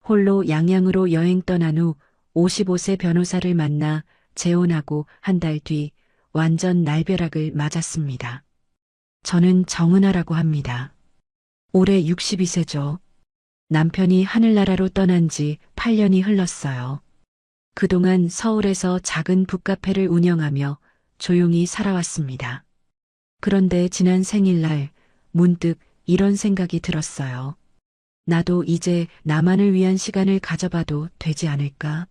홀로 양양으로 여행 떠난 후 55세 변호사를 만나 재혼하고 한 달 뒤 완전 날벼락을 맞았습니다. 저는 정은아라고 합니다. 올해 62세죠. 남편이 하늘나라로 떠난 지 8년이 흘렀어요. 그동안 서울에서 작은 북카페를 운영하며 조용히 살아왔습니다. 그런데 지난 생일날 문득 이런 생각이 들었어요. 나도 이제 나만을 위한 시간을 가져봐도 되지 않을까?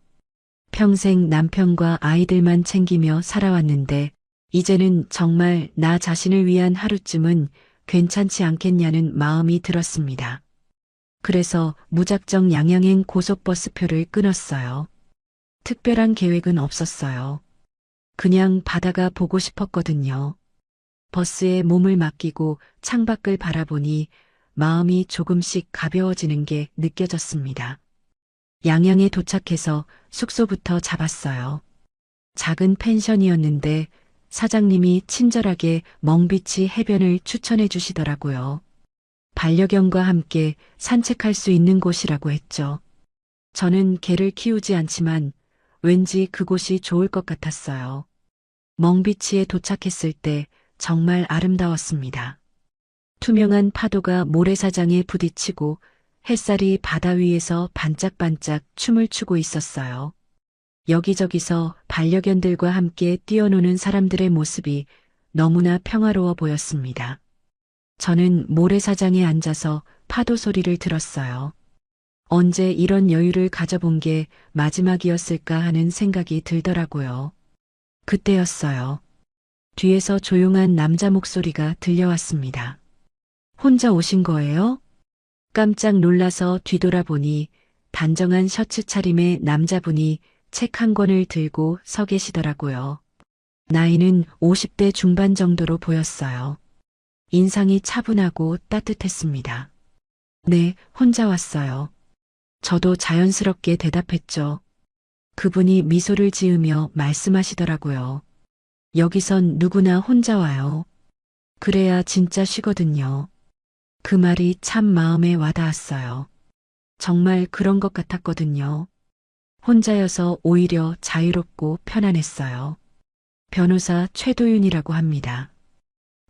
평생 남편과 아이들만 챙기며 살아왔는데 이제는 정말 나 자신을 위한 하루쯤은 괜찮지 않겠냐는 마음이 들었습니다. 그래서 무작정 양양행 고속버스표를 끊었어요. 특별한 계획은 없었어요. 그냥 바다가 보고 싶었거든요. 버스에 몸을 맡기고 창밖을 바라보니 마음이 조금씩 가벼워지는 게 느껴졌습니다. 양양에 도착해서 숙소부터 잡았어요. 작은 펜션이었는데 사장님이 친절하게 멍비치 해변을 추천해 주시더라고요. 반려견과 함께 산책할 수 있는 곳이라고 했죠. 저는 개를 키우지 않지만 왠지 그곳이 좋을 것 같았어요. 멍비치에 도착했을 때 정말 아름다웠습니다. 투명한 파도가 모래사장에 부딪히고 햇살이 바다 위에서 반짝반짝 춤을 추고 있었어요. 여기저기서 반려견들과 함께 뛰어노는 사람들의 모습이 너무나 평화로워 보였습니다. 저는 모래사장에 앉아서 파도 소리를 들었어요. 언제 이런 여유를 가져본 게 마지막이었을까 하는 생각이 들더라고요. 그때였어요. 뒤에서 조용한 남자 목소리가 들려왔습니다. 혼자 오신 거예요? 깜짝 놀라서 뒤돌아보니 단정한 셔츠 차림의 남자분이 책 한 권을 들고 서 계시더라고요. 나이는 50대 중반 정도로 보였어요. 인상이 차분하고 따뜻했습니다. 네, 혼자 왔어요. 저도 자연스럽게 대답했죠. 그분이 미소를 지으며 말씀하시더라고요. 여기선 누구나 혼자 와요. 그래야 진짜 쉬거든요. 그 말이 참 마음에 와닿았어요. 정말 그런 것 같았거든요. 혼자여서 오히려 자유롭고 편안했어요. 변호사 최도윤이라고 합니다.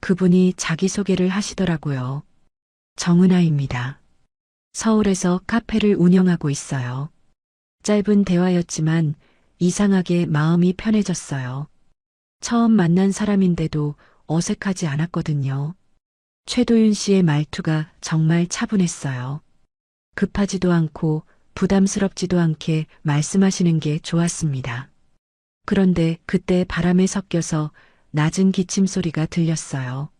그분이 자기소개를 하시더라고요. 정은아입니다. 서울에서 카페를 운영하고 있어요. 짧은 대화였지만 이상하게 마음이 편해졌어요. 처음 만난 사람인데도 어색하지 않았거든요. 최도윤 씨의 말투가 정말 차분했어요. 급하지도 않고 부담스럽지도 않게 말씀하시는 게 좋았습니다. 그런데 그때 바람에 섞여서 낮은 기침 소리가 들렸어요.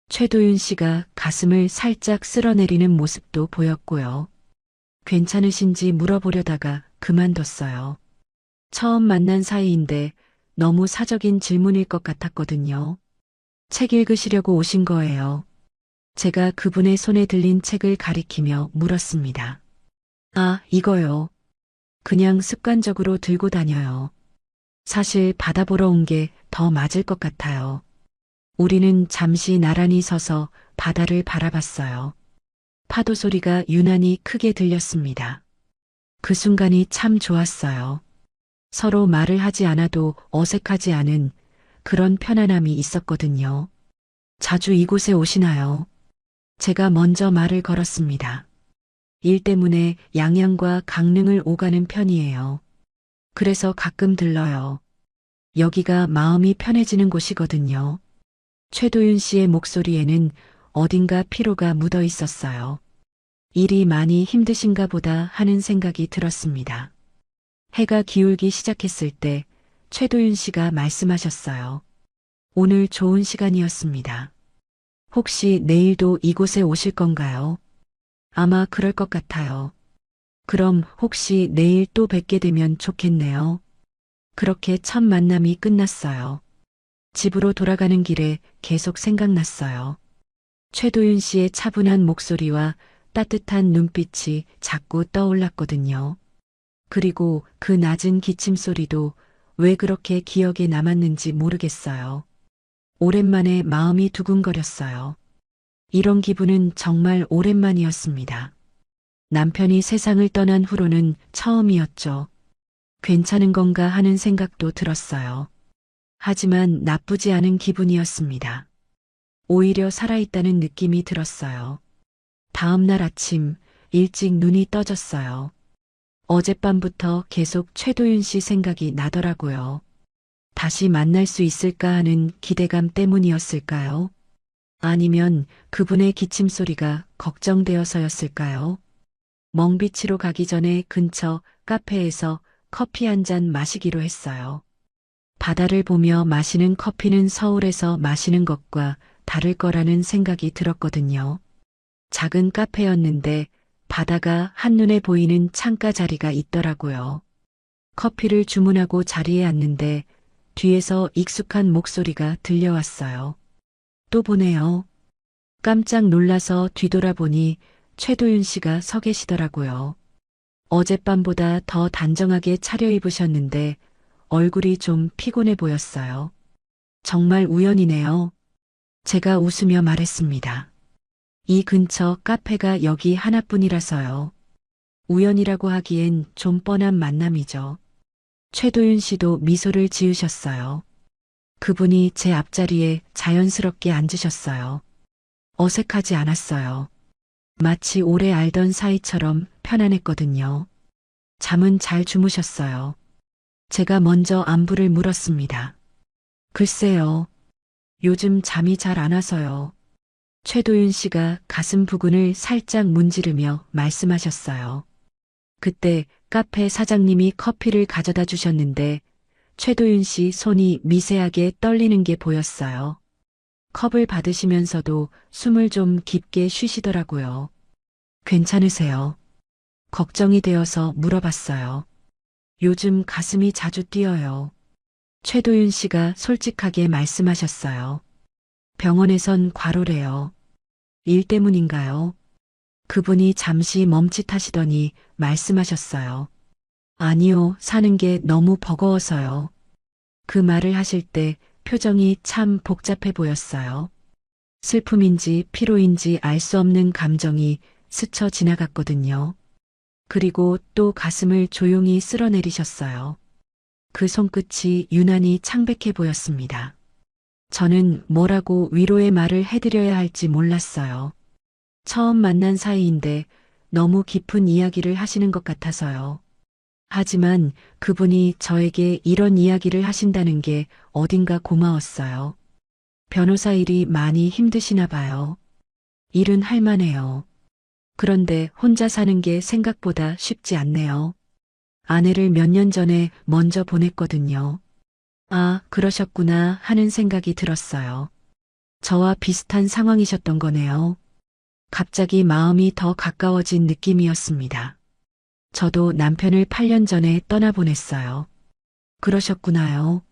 최도윤 씨가 가슴을 살짝 쓸어내리는 모습도 보였고요. 괜찮으신지 물어보려다가 그만뒀어요. 처음 만난 사이인데 너무 사적인 질문일 것 같았거든요. 책 읽으시려고 오신 거예요. 제가 그분의 손에 들린 책을 가리키며 물었습니다. 아, 이거요. 그냥 습관적으로 들고 다녀요. 사실 바다 보러 온 게 더 맞을 것 같아요. 우리는 잠시 나란히 서서 바다를 바라봤어요. 파도 소리가 유난히 크게 들렸습니다. 그 순간이 참 좋았어요. 서로 말을 하지 않아도 어색하지 않은 그런 편안함이 있었거든요. 자주 이곳에 오시나요? 제가 먼저 말을 걸었습니다. 일 때문에 양양과 강릉을 오가는 편이에요. 그래서 가끔 들러요. 여기가 마음이 편해지는 곳이거든요. 최도윤 씨의 목소리에는 어딘가 피로가 묻어 있었어요. 일이 많이 힘드신가 보다 하는 생각이 들었습니다. 해가 기울기 시작했을 때 최도윤 씨가 말씀하셨어요. 오늘 좋은 시간이었습니다. 혹시 내일도 이곳에 오실 건가요? 아마 그럴 것 같아요. 그럼 혹시 내일 또 뵙게 되면 좋겠네요. 그렇게 첫 만남이 끝났어요. 집으로 돌아가는 길에 계속 생각났어요. 최도윤 씨의 차분한 목소리와 따뜻한 눈빛이 자꾸 떠올랐거든요. 그리고 그 낮은 기침 소리도 왜 그렇게 기억에 남았는지 모르겠어요. 오랜만에 마음이 두근거렸어요. 이런 기분은 정말 오랜만이었습니다. 남편이 세상을 떠난 후로는 처음이었죠. 괜찮은 건가 하는 생각도 들었어요. 하지만 나쁘지 않은 기분이었습니다. 오히려 살아있다는 느낌이 들었어요. 다음 날 아침 일찍 눈이 떠졌어요. 어젯밤부터 계속 최도윤 씨 생각이 나더라고요. 다시 만날 수 있을까 하는 기대감 때문이었을까요? 아니면 그분의 기침 소리가 걱정되어서였을까요? 멍비치로 가기 전에 근처 카페에서 커피 한 잔 마시기로 했어요. 바다를 보며 마시는 커피는 서울에서 마시는 것과 다를 거라는 생각이 들었거든요. 작은 카페였는데 바다가 한눈에 보이는 창가 자리가 있더라고요. 커피를 주문하고 자리에 앉는데 뒤에서 익숙한 목소리가 들려왔어요. 또 보네요. 깜짝 놀라서 뒤돌아보니 최도윤 씨가 서 계시더라고요. 어젯밤보다 더 단정하게 차려입으셨는데 얼굴이 좀 피곤해 보였어요. 정말 우연이네요. 제가 웃으며 말했습니다. 이 근처 카페가 여기 하나뿐이라서요. 우연이라고 하기엔 좀 뻔한 만남이죠. 최도윤 씨도 미소를 지으셨어요. 그분이 제 앞자리에 자연스럽게 앉으셨어요. 어색하지 않았어요. 마치 오래 알던 사이처럼 편안했거든요. 잠은 잘 주무셨어요. 제가 먼저 안부를 물었습니다. 글쎄요. 요즘 잠이 잘 안 와서요. 최도윤 씨가 가슴 부근을 살짝 문지르며 말씀하셨어요. 그때 카페 사장님이 커피를 가져다 주셨는데 최도윤 씨 손이 미세하게 떨리는 게 보였어요. 컵을 받으시면서도 숨을 좀 깊게 쉬시더라고요. 괜찮으세요? 걱정이 되어서 물어봤어요. 요즘 가슴이 자주 뛰어요. 최도윤 씨가 솔직하게 말씀하셨어요. 병원에선 과로래요. 일 때문인가요? 그분이 잠시 멈칫하시더니 말씀하셨어요. 아니요, 사는 게 너무 버거워서요. 그 말을 하실 때 표정이 참 복잡해 보였어요. 슬픔인지 피로인지 알 수 없는 감정이 스쳐 지나갔거든요. 그리고 또 가슴을 조용히 쓸어내리셨어요. 그 손끝이 유난히 창백해 보였습니다. 저는 뭐라고 위로의 말을 해드려야 할지 몰랐어요. 처음 만난 사이인데 너무 깊은 이야기를 하시는 것 같아서요. 하지만 그분이 저에게 이런 이야기를 하신다는 게 어딘가 고마웠어요. 변호사 일이 많이 힘드시나 봐요. 일은 할 만해요. 그런데 혼자 사는 게 생각보다 쉽지 않네요. 아내를 몇 년 전에 먼저 보냈거든요. 아, 그러셨구나 하는 생각이 들었어요. 저와 비슷한 상황이셨던 거네요. 갑자기 마음이 더 가까워진 느낌이었습니다. 저도 남편을 8년 전에 떠나보냈어요. 그러셨구나요.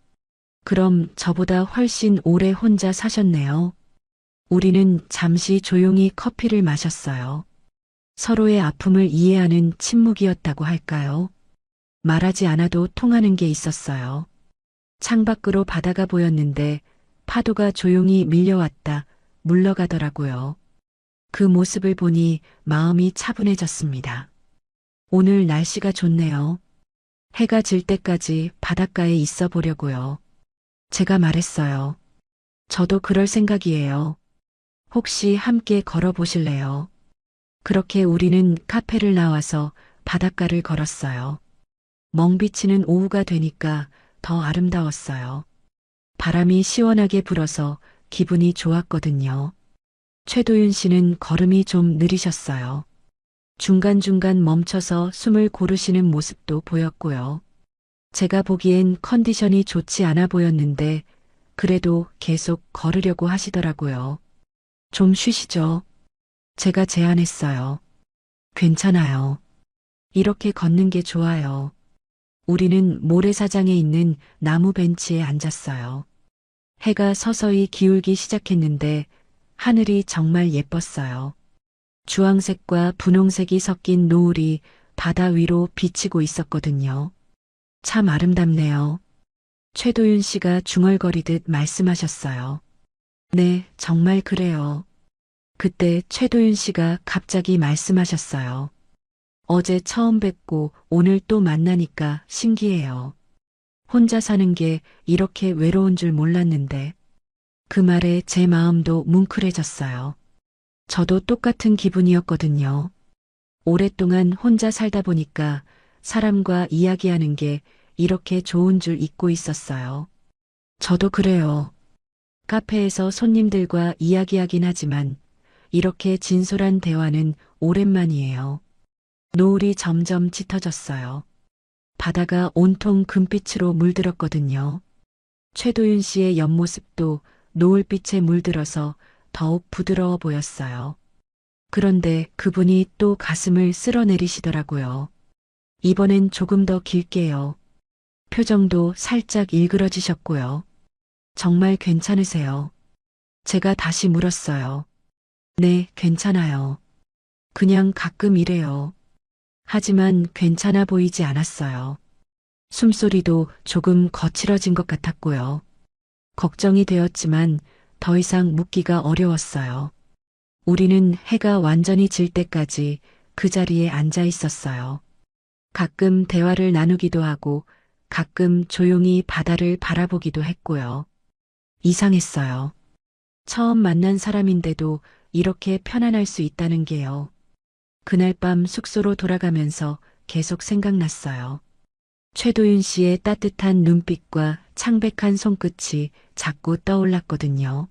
그럼 저보다 훨씬 오래 혼자 사셨네요. 우리는 잠시 조용히 커피를 마셨어요. 서로의 아픔을 이해하는 침묵이었다고 할까요? 말하지 않아도 통하는 게 있었어요. 창밖으로 바다가 보였는데 파도가 조용히 밀려왔다 물러가더라고요. 그 모습을 보니 마음이 차분해졌습니다. 오늘 날씨가 좋네요. 해가 질 때까지 바닷가에 있어 보려고요. 제가 말했어요. 저도 그럴 생각이에요. 혹시 함께 걸어보실래요? 그렇게 우리는 카페를 나와서 바닷가를 걸었어요. 멍비치는 오후가 되니까 더 아름다웠어요. 바람이 시원하게 불어서 기분이 좋았거든요. 최도윤 씨는 걸음이 좀 느리셨어요. 중간중간 멈춰서 숨을 고르시는 모습도 보였고요. 제가 보기엔 컨디션이 좋지 않아 보였는데 그래도 계속 걸으려고 하시더라고요. 좀 쉬시죠. 제가 제안했어요. 괜찮아요. 이렇게 걷는 게 좋아요. 우리는 모래사장에 있는 나무 벤치에 앉았어요. 해가 서서히 기울기 시작했는데 하늘이 정말 예뻤어요. 주황색과 분홍색이 섞인 노을이 바다 위로 비치고 있었거든요. 참 아름답네요. 최도윤 씨가 중얼거리듯 말씀하셨어요. 네, 정말 그래요. 그때 최도윤 씨가 갑자기 말씀하셨어요. 어제 처음 뵙고 오늘 또 만나니까 신기해요. 혼자 사는 게 이렇게 외로운 줄 몰랐는데 그 말에 제 마음도 뭉클해졌어요. 저도 똑같은 기분이었거든요. 오랫동안 혼자 살다 보니까 사람과 이야기하는 게 이렇게 좋은 줄 잊고 있었어요. 저도 그래요. 카페에서 손님들과 이야기하긴 하지만 이렇게 진솔한 대화는 오랜만이에요. 노을이 점점 짙어졌어요. 바다가 온통 금빛으로 물들었거든요. 최도윤 씨의 옆모습도 노을빛에 물들어서 더욱 부드러워 보였어요. 그런데 그분이 또 가슴을 쓸어내리시더라고요. 이번엔 조금 더 길게요. 표정도 살짝 일그러지셨고요. 정말 괜찮으세요? 제가 다시 물었어요. 네, 괜찮아요. 그냥 가끔 이래요. 하지만 괜찮아 보이지 않았어요. 숨소리도 조금 거칠어진 것 같았고요. 걱정이 되었지만 더 이상 묻기가 어려웠어요. 우리는 해가 완전히 질 때까지 그 자리에 앉아 있었어요. 가끔 대화를 나누기도 하고 가끔 조용히 바다를 바라보기도 했고요. 이상했어요. 처음 만난 사람인데도 이렇게 편안할 수 있다는 게요. 그날 밤 숙소로 돌아가면서 계속 생각났어요. 최도윤 씨의 따뜻한 눈빛과 창백한 손끝이 자꾸 떠올랐거든요.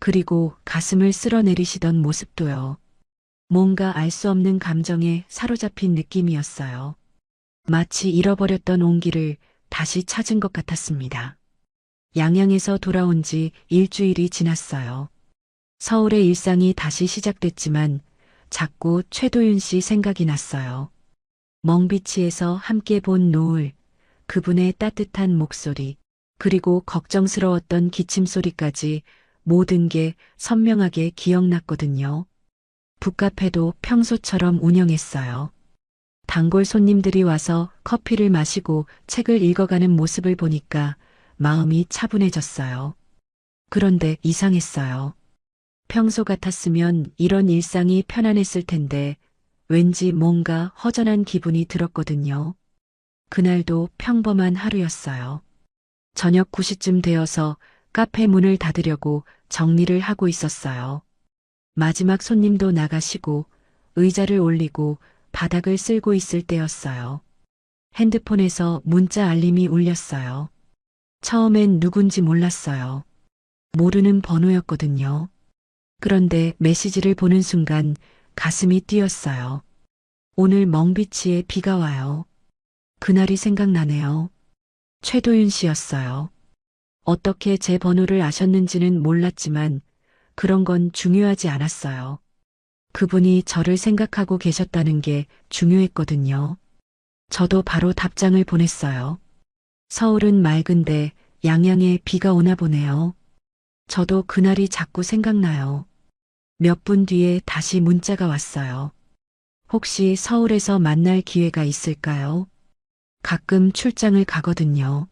그리고 가슴을 쓸어내리시던 모습도요. 뭔가 알 수 없는 감정에 사로잡힌 느낌이었어요. 마치 잃어버렸던 온기를 다시 찾은 것 같았습니다. 양양에서 돌아온 지 일주일이 지났어요. 서울의 일상이 다시 시작됐지만 자꾸 최도윤 씨 생각이 났어요. 멍비치에서 함께 본 노을, 그분의 따뜻한 목소리, 그리고 걱정스러웠던 기침 소리까지 모든 게 선명하게 기억났거든요. 북카페도 평소처럼 운영했어요. 단골 손님들이 와서 커피를 마시고 책을 읽어가는 모습을 보니까 마음이 차분해졌어요. 그런데 이상했어요. 평소 같았으면 이런 일상이 편안했을 텐데 왠지 뭔가 허전한 기분이 들었거든요. 그날도 평범한 하루였어요. 저녁 9시쯤 되어서 카페 문을 닫으려고 정리를 하고 있었어요. 마지막 손님도 나가시고 의자를 올리고 바닥을 쓸고 있을 때였어요. 핸드폰에서 문자 알림이 울렸어요. 처음엔 누군지 몰랐어요. 모르는 번호였거든요. 그런데 메시지를 보는 순간 가슴이 뛰었어요. 오늘 멍비치에 비가 와요. 그날이 생각나네요. 최도윤 씨였어요. 어떻게 제 번호를 아셨는지는 몰랐지만 그런 건 중요하지 않았어요. 그분이 저를 생각하고 계셨다는 게 중요했거든요. 저도 바로 답장을 보냈어요. 서울은 맑은데 양양에 비가 오나 보네요. 저도 그날이 자꾸 생각나요. 몇 분 뒤에 다시 문자가 왔어요. 혹시 서울에서 만날 기회가 있을까요? 가끔 출장을 가거든요.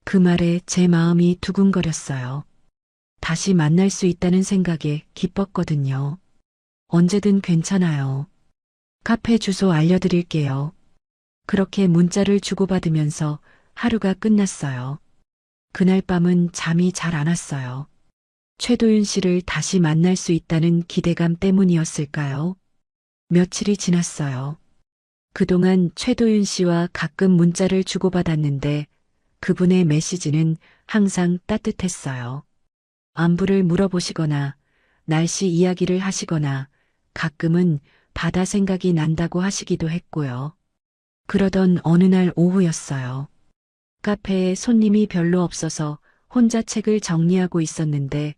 그 말에 제 마음이 두근거렸어요. 다시 만날 수 있다는 생각에 기뻤거든요. 언제든 괜찮아요. 카페 주소 알려드릴게요. 그렇게 문자를 주고받으면서 하루가 끝났어요. 그날 밤은 잠이 잘 안 왔어요. 최도윤 씨를 다시 만날 수 있다는 기대감 때문이었을까요? 며칠이 지났어요. 그동안 최도윤 씨와 가끔 문자를 주고받았는데 그분의 메시지는 항상 따뜻했어요. 안부를 물어보시거나 날씨 이야기를 하시거나 가끔은 바다 생각이 난다고 하시기도 했고요. 그러던 어느 날 오후였어요. 카페에 손님이 별로 없어서 혼자 책을 정리하고 있었는데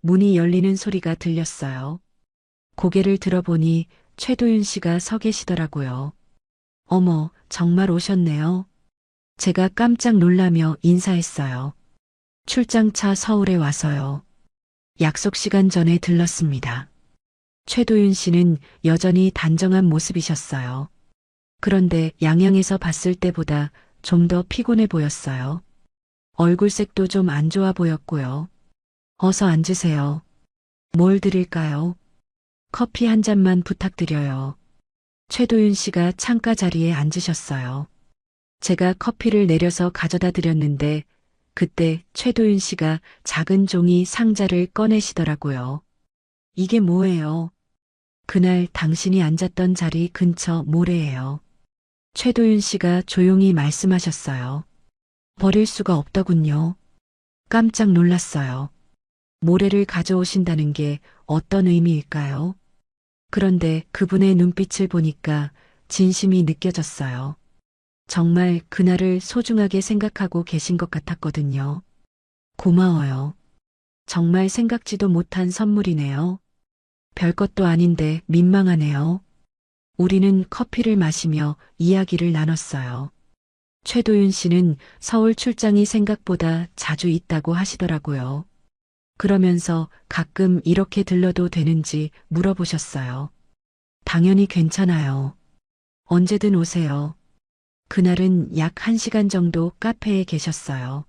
문이 열리는 소리가 들렸어요. 고개를 들어보니 최도윤 씨가 서 계시더라고요. 어머, 정말 오셨네요. 제가 깜짝 놀라며 인사했어요. 출장차 서울에 와서요. 약속 시간 전에 들렀습니다. 최도윤 씨는 여전히 단정한 모습이셨어요. 그런데 양양에서 봤을 때보다 좀 더 피곤해 보였어요. 얼굴색도 좀 안 좋아 보였고요. 어서 앉으세요. 뭘 드릴까요? 커피 한 잔만 부탁드려요. 최도윤 씨가 창가 자리에 앉으셨어요. 제가 커피를 내려서 가져다 드렸는데 그때 최도윤 씨가 작은 종이 상자를 꺼내시더라고요. 이게 뭐예요? 그날 당신이 앉았던 자리 근처 모래예요. 최도윤 씨가 조용히 말씀하셨어요. 버릴 수가 없더군요. 깜짝 놀랐어요. 모래를 가져오신다는 게 어떤 의미일까요? 그런데 그분의 눈빛을 보니까 진심이 느껴졌어요. 정말 그날을 소중하게 생각하고 계신 것 같았거든요. 고마워요. 정말 생각지도 못한 선물이네요. 별것도 아닌데 민망하네요. 우리는 커피를 마시며 이야기를 나눴어요. 최도윤 씨는 서울 출장이 생각보다 자주 있다고 하시더라고요. 그러면서 가끔 이렇게 들러도 되는지 물어보셨어요. 당연히 괜찮아요. 언제든 오세요. 그날은 약 1시간 정도 카페에 계셨어요.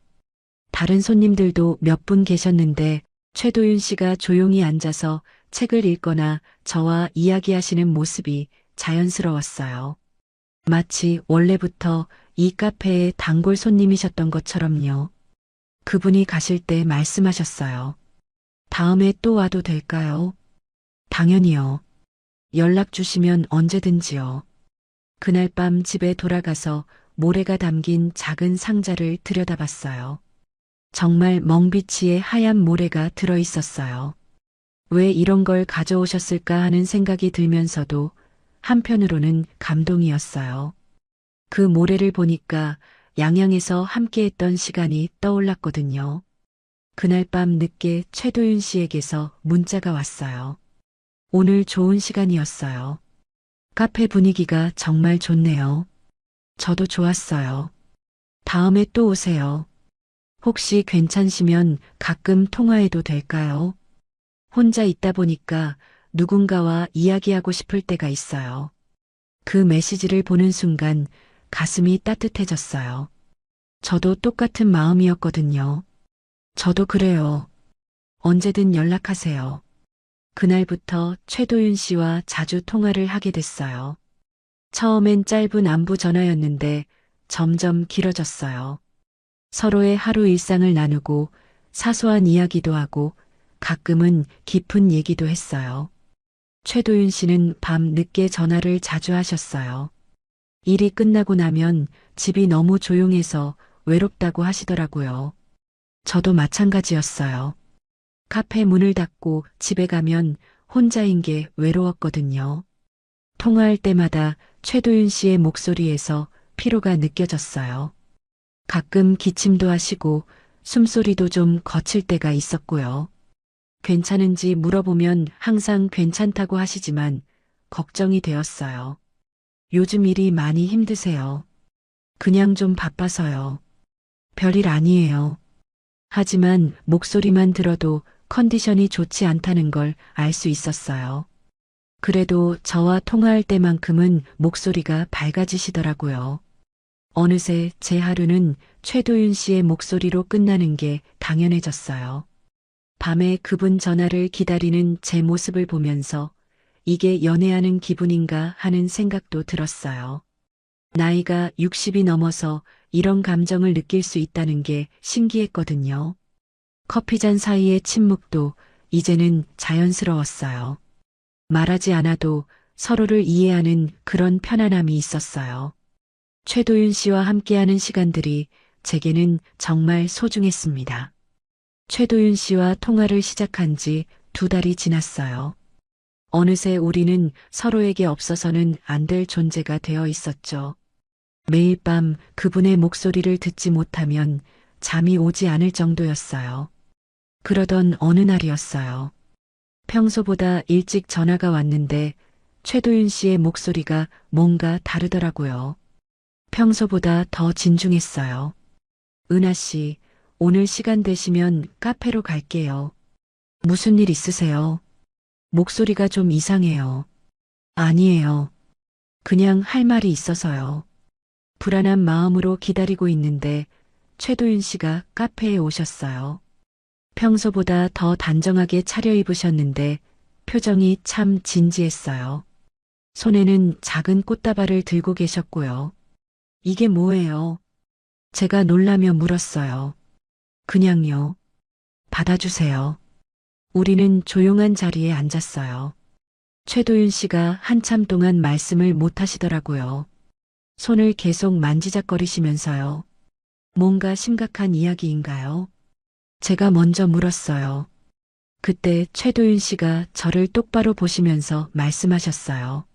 다른 손님들도 몇 분 계셨는데 최도윤 씨가 조용히 앉아서 책을 읽거나 저와 이야기하시는 모습이 자연스러웠어요. 마치 원래부터 이 카페의 단골 손님이셨던 것처럼요. 그분이 가실 때 말씀하셨어요. 다음에 또 와도 될까요? 당연히요. 연락 주시면 언제든지요. 그날 밤 집에 돌아가서 모래가 담긴 작은 상자를 들여다봤어요. 정말 멍비치에 하얀 모래가 들어 있었어요. 왜 이런 걸 가져오셨을까 하는 생각이 들면서도 한편으로는 감동이었어요. 그 모래를 보니까 양양에서 함께했던 시간이 떠올랐거든요. 그날 밤 늦게 최도윤 씨에게서 문자가 왔어요. 오늘 좋은 시간이었어요. 카페 분위기가 정말 좋네요. 저도 좋았어요. 다음에 또 오세요. 혹시 괜찮으시면 가끔 통화해도 될까요? 혼자 있다 보니까 누군가와 이야기하고 싶을 때가 있어요. 그 메시지를 보는 순간 가슴이 따뜻해졌어요. 저도 똑같은 마음이었거든요. 저도 그래요. 언제든 연락하세요. 그날부터 최도윤 씨와 자주 통화를 하게 됐어요. 처음엔 짧은 안부 전화였는데 점점 길어졌어요. 서로의 하루 일상을 나누고 사소한 이야기도 하고 가끔은 깊은 얘기도 했어요. 최도윤 씨는 밤 늦게 전화를 자주 하셨어요. 일이 끝나고 나면 집이 너무 조용해서 외롭다고 하시더라고요. 저도 마찬가지였어요. 카페 문을 닫고 집에 가면 혼자인 게 외로웠거든요. 통화할 때마다 최도윤 씨의 목소리에서 피로가 느껴졌어요. 가끔 기침도 하시고 숨소리도 좀 거칠 때가 있었고요. 괜찮은지 물어보면 항상 괜찮다고 하시지만 걱정이 되었어요. 요즘 일이 많이 힘드세요. 그냥 좀 바빠서요. 별일 아니에요. 하지만 목소리만 들어도 컨디션이 좋지 않다는 걸 알 수 있었어요. 그래도 저와 통화할 때만큼은 목소리가 밝아지시더라고요. 어느새 제 하루는 최도윤 씨의 목소리로 끝나는 게 당연해졌어요. 밤에 그분 전화를 기다리는 제 모습을 보면서 이게 연애하는 기분인가 하는 생각도 들었어요. 나이가 60이 넘어서 이런 감정을 느낄 수 있다는 게 신기했거든요. 커피잔 사이의 침묵도 이제는 자연스러웠어요. 말하지 않아도 서로를 이해하는 그런 편안함이 있었어요. 최도윤 씨와 함께하는 시간들이 제게는 정말 소중했습니다. 최도윤 씨와 통화를 시작한 지 2달이 지났어요. 어느새 우리는 서로에게 없어서는 안 될 존재가 되어 있었죠. 매일 밤 그분의 목소리를 듣지 못하면 잠이 오지 않을 정도였어요. 그러던 어느 날이었어요. 평소보다 일찍 전화가 왔는데 최도윤 씨의 목소리가 뭔가 다르더라고요. 평소보다 더 진중했어요. 은하 씨, 오늘 시간 되시면 카페로 갈게요. 무슨 일 있으세요? 목소리가 좀 이상해요. 아니에요. 그냥 할 말이 있어서요. 불안한 마음으로 기다리고 있는데 최도윤 씨가 카페에 오셨어요. 평소보다 더 단정하게 차려입으셨는데 표정이 참 진지했어요. 손에는 작은 꽃다발을 들고 계셨고요. 이게 뭐예요? 제가 놀라며 물었어요. 그냥요. 받아주세요. 우리는 조용한 자리에 앉았어요. 최도윤 씨가 한참 동안 말씀을 못 하시더라고요. 손을 계속 만지작거리시면서요. 뭔가 심각한 이야기인가요? 제가 먼저 물었어요. 그때 최도윤 씨가 저를 똑바로 보시면서 말씀하셨어요.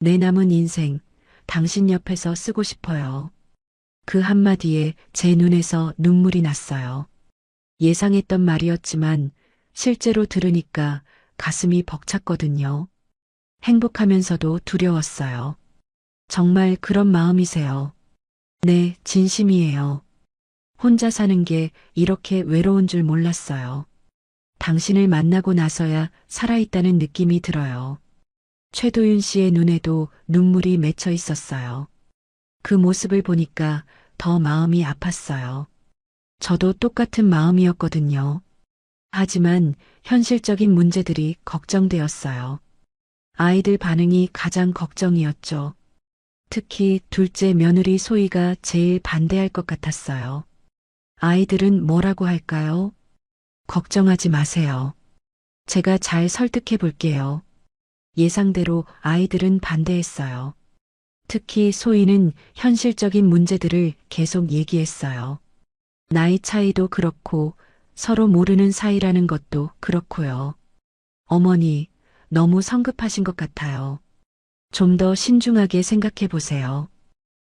내 남은 인생, 당신 옆에서 쓰고 싶어요. 그 한마디에 제 눈에서 눈물이 났어요. 예상했던 말이었지만 실제로 들으니까 가슴이 벅찼거든요. 행복하면서도 두려웠어요. 정말 그런 마음이세요. 네, 진심이에요. 혼자 사는 게 이렇게 외로운 줄 몰랐어요. 당신을 만나고 나서야 살아있다는 느낌이 들어요. 최도윤 씨의 눈에도 눈물이 맺혀 있었어요. 그 모습을 보니까 더 마음이 아팠어요. 저도 똑같은 마음이었거든요. 하지만 현실적인 문제들이 걱정되었어요. 아이들 반응이 가장 걱정이었죠. 특히 둘째 며느리 소희가 제일 반대할 것 같았어요. 아이들은 뭐라고 할까요? 걱정하지 마세요. 제가 잘 설득해 볼게요. 예상대로 아이들은 반대했어요. 특히 소희는 현실적인 문제들을 계속 얘기했어요. 나이 차이도 그렇고 서로 모르는 사이라는 것도 그렇고요. 어머니, 너무 성급하신 것 같아요. 좀 더 신중하게 생각해 보세요.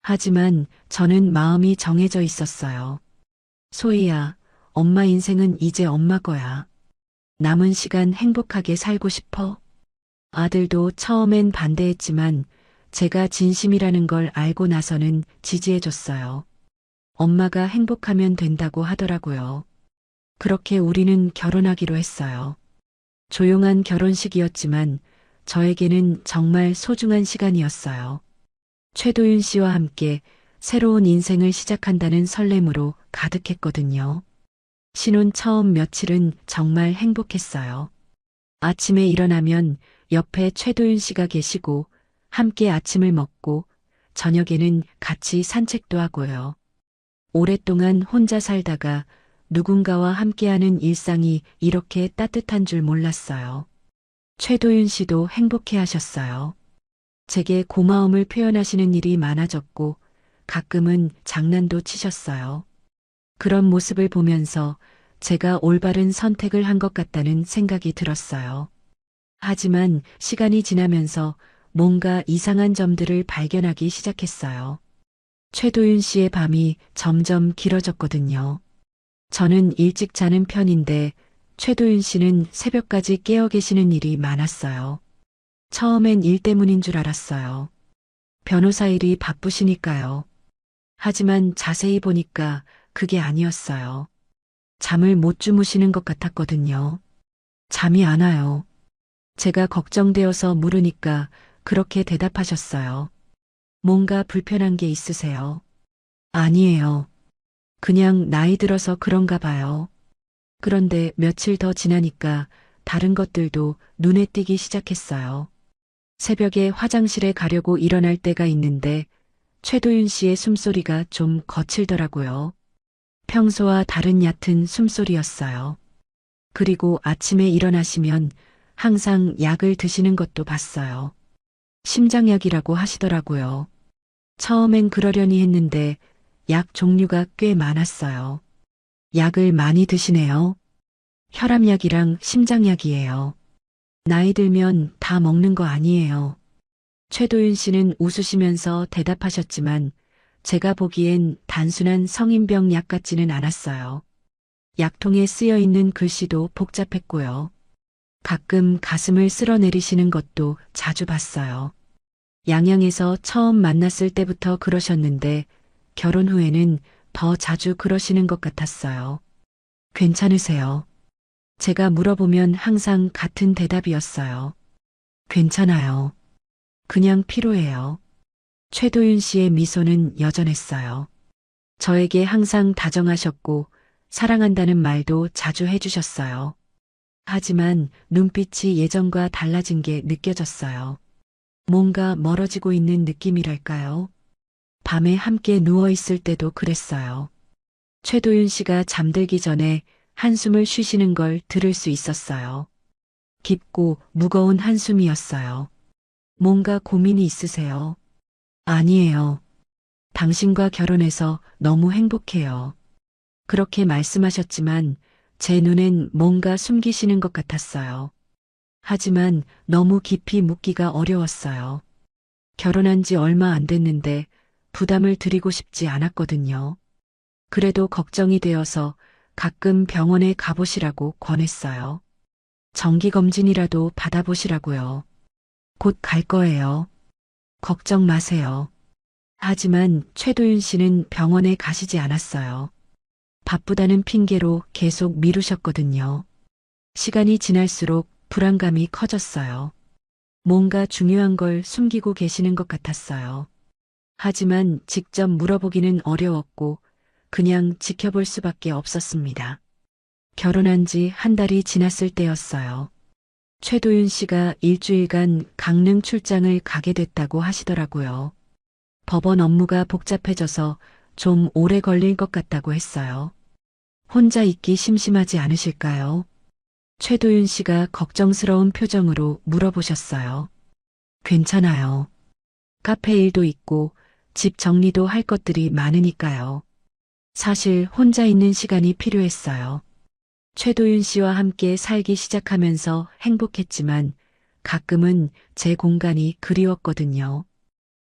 하지만 저는 마음이 정해져 있었어요. 소희야, 엄마 인생은 이제 엄마 거야. 남은 시간 행복하게 살고 싶어? 아들도 처음엔 반대했지만 제가 진심이라는 걸 알고 나서는 지지해줬어요. 엄마가 행복하면 된다고 하더라고요. 그렇게 우리는 결혼하기로 했어요. 조용한 결혼식이었지만 저에게는 정말 소중한 시간이었어요. 최도윤 씨와 함께 새로운 인생을 시작한다는 설렘으로 가득했거든요. 신혼 처음 며칠은 정말 행복했어요. 아침에 일어나면 옆에 최도윤 씨가 계시고 함께 아침을 먹고 저녁에는 같이 산책도 하고요. 오랫동안 혼자 살다가 누군가와 함께하는 일상이 이렇게 따뜻한 줄 몰랐어요. 최도윤 씨도 행복해 하셨어요. 제게 고마움을 표현하시는 일이 많아졌고 가끔은 장난도 치셨어요. 그런 모습을 보면서 제가 올바른 선택을 한 것 같다는 생각이 들었어요. 하지만 시간이 지나면서 뭔가 이상한 점들을 발견하기 시작했어요. 최도윤 씨의 밤이 점점 길어졌거든요. 저는 일찍 자는 편인데 최도윤 씨는 새벽까지 깨어 계시는 일이 많았어요. 처음엔 일 때문인 줄 알았어요. 변호사 일이 바쁘시니까요. 하지만 자세히 보니까 그게 아니었어요. 잠을 못 주무시는 것 같았거든요. 잠이 안 와요. 제가 걱정되어서 물으니까 그렇게 대답하셨어요. 뭔가 불편한 게 있으세요? 아니에요. 그냥 나이 들어서 그런가 봐요. 그런데 며칠 더 지나니까 다른 것들도 눈에 띄기 시작했어요. 새벽에 화장실에 가려고 일어날 때가 있는데 최도윤 씨의 숨소리가 좀 거칠더라고요. 평소와 다른 얕은 숨소리였어요. 그리고 아침에 일어나시면 항상 약을 드시는 것도 봤어요. 심장약이라고 하시더라고요. 처음엔 그러려니 했는데 약 종류가 꽤 많았어요. 약을 많이 드시네요. 혈압약이랑 심장약이에요. 나이 들면 다 먹는 거 아니에요. 최도윤 씨는 웃으시면서 대답하셨지만 제가 보기엔 단순한 성인병 약 같지는 않았어요. 약통에 쓰여 있는 글씨도 복잡했고요. 가끔 가슴을 쓸어내리시는 것도 자주 봤어요. 양양에서 처음 만났을 때부터 그러셨는데 결혼 후에는 더 자주 그러시는 것 같았어요. 괜찮으세요? 제가 물어보면 항상 같은 대답이었어요. 괜찮아요. 그냥 피로해요. 최도윤 씨의 미소는 여전했어요. 저에게 항상 다정하셨고 사랑한다는 말도 자주 해주셨어요. 하지만 눈빛이 예전과 달라진 게 느껴졌어요. 뭔가 멀어지고 있는 느낌이랄까요? 밤에 함께 누워 있을 때도 그랬어요. 최도윤 씨가 잠들기 전에 한숨을 쉬시는 걸 들을 수 있었어요. 깊고 무거운 한숨이었어요. 뭔가 고민이 있으세요? 아니에요. 당신과 결혼해서 너무 행복해요. 그렇게 말씀하셨지만 제 눈엔 뭔가 숨기시는 것 같았어요. 하지만 너무 깊이 묻기가 어려웠어요. 결혼한 지 얼마 안 됐는데 부담을 드리고 싶지 않았거든요. 그래도 걱정이 되어서 가끔 병원에 가보시라고 권했어요. 정기검진이라도 받아보시라고요. 곧 갈 거예요. 걱정 마세요. 하지만 최도윤 씨는 병원에 가시지 않았어요. 바쁘다는 핑계로 계속 미루셨거든요. 시간이 지날수록 불안감이 커졌어요. 뭔가 중요한 걸 숨기고 계시는 것 같았어요. 하지만 직접 물어보기는 어려웠고 그냥 지켜볼 수밖에 없었습니다. 결혼한 지 한 달이 지났을 때였어요. 최도윤 씨가 일주일간 강릉 출장을 가게 됐다고 하시더라고요. 법원 업무가 복잡해져서 좀 오래 걸릴 것 같다고 했어요. 혼자 있기 심심하지 않으실까요? 최도윤 씨가 걱정스러운 표정으로 물어보셨어요. 괜찮아요. 카페 일도 있고 집 정리도 할 것들이 많으니까요. 사실 혼자 있는 시간이 필요했어요. 최도윤 씨와 함께 살기 시작하면서 행복했지만 가끔은 제 공간이 그리웠거든요.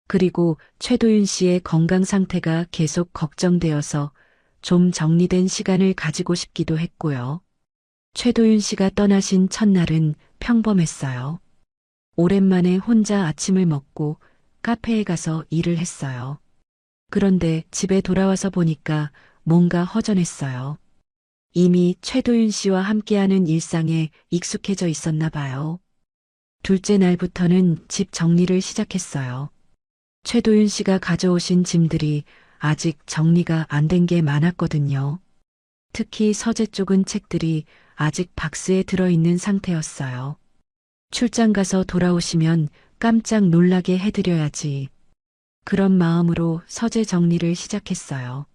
그리고 최도윤 씨의 건강 상태가 계속 걱정되어서 좀 정리된 시간을 가지고 싶기도 했고요. 최도윤 씨가 떠나신 첫날은 평범했어요. 오랜만에 혼자 아침을 먹고 카페에 가서 일을 했어요. 그런데 집에 돌아와서 보니까 뭔가 허전했어요. 이미 최도윤 씨와 함께하는 일상에 익숙해져 있었나 봐요. 둘째 날부터는 집 정리를 시작했어요. 최도윤 씨가 가져오신 짐들이 아직 정리가 안 된 게 많았거든요. 특히 서재 쪽은 책들이 아직 박스에 들어있는 상태였어요. 출장 가서 돌아오시면 깜짝 놀라게 해드려야지. 그런 마음으로 서재 정리를 시작했어요.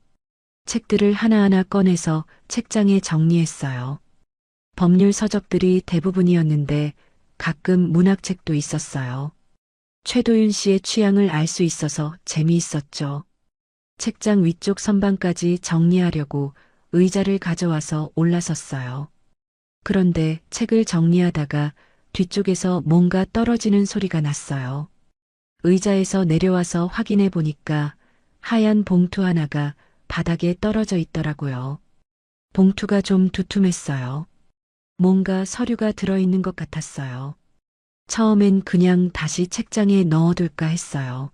책들을 하나하나 꺼내서 책장에 정리했어요. 법률 서적들이 대부분이었는데 가끔 문학책도 있었어요. 최도윤 씨의 취향을 알 수 있어서 재미있었죠. 책장 위쪽 선반까지 정리하려고 의자를 가져와서 올라섰어요. 그런데 책을 정리하다가 뒤쪽에서 뭔가 떨어지는 소리가 났어요. 의자에서 내려와서 확인해 보니까 하얀 봉투 하나가 바닥에 떨어져 있더라고요. 봉투가 좀 두툼했어요. 뭔가 서류가 들어있는 것 같았어요. 처음엔 그냥 다시 책장에 넣어둘까 했어요.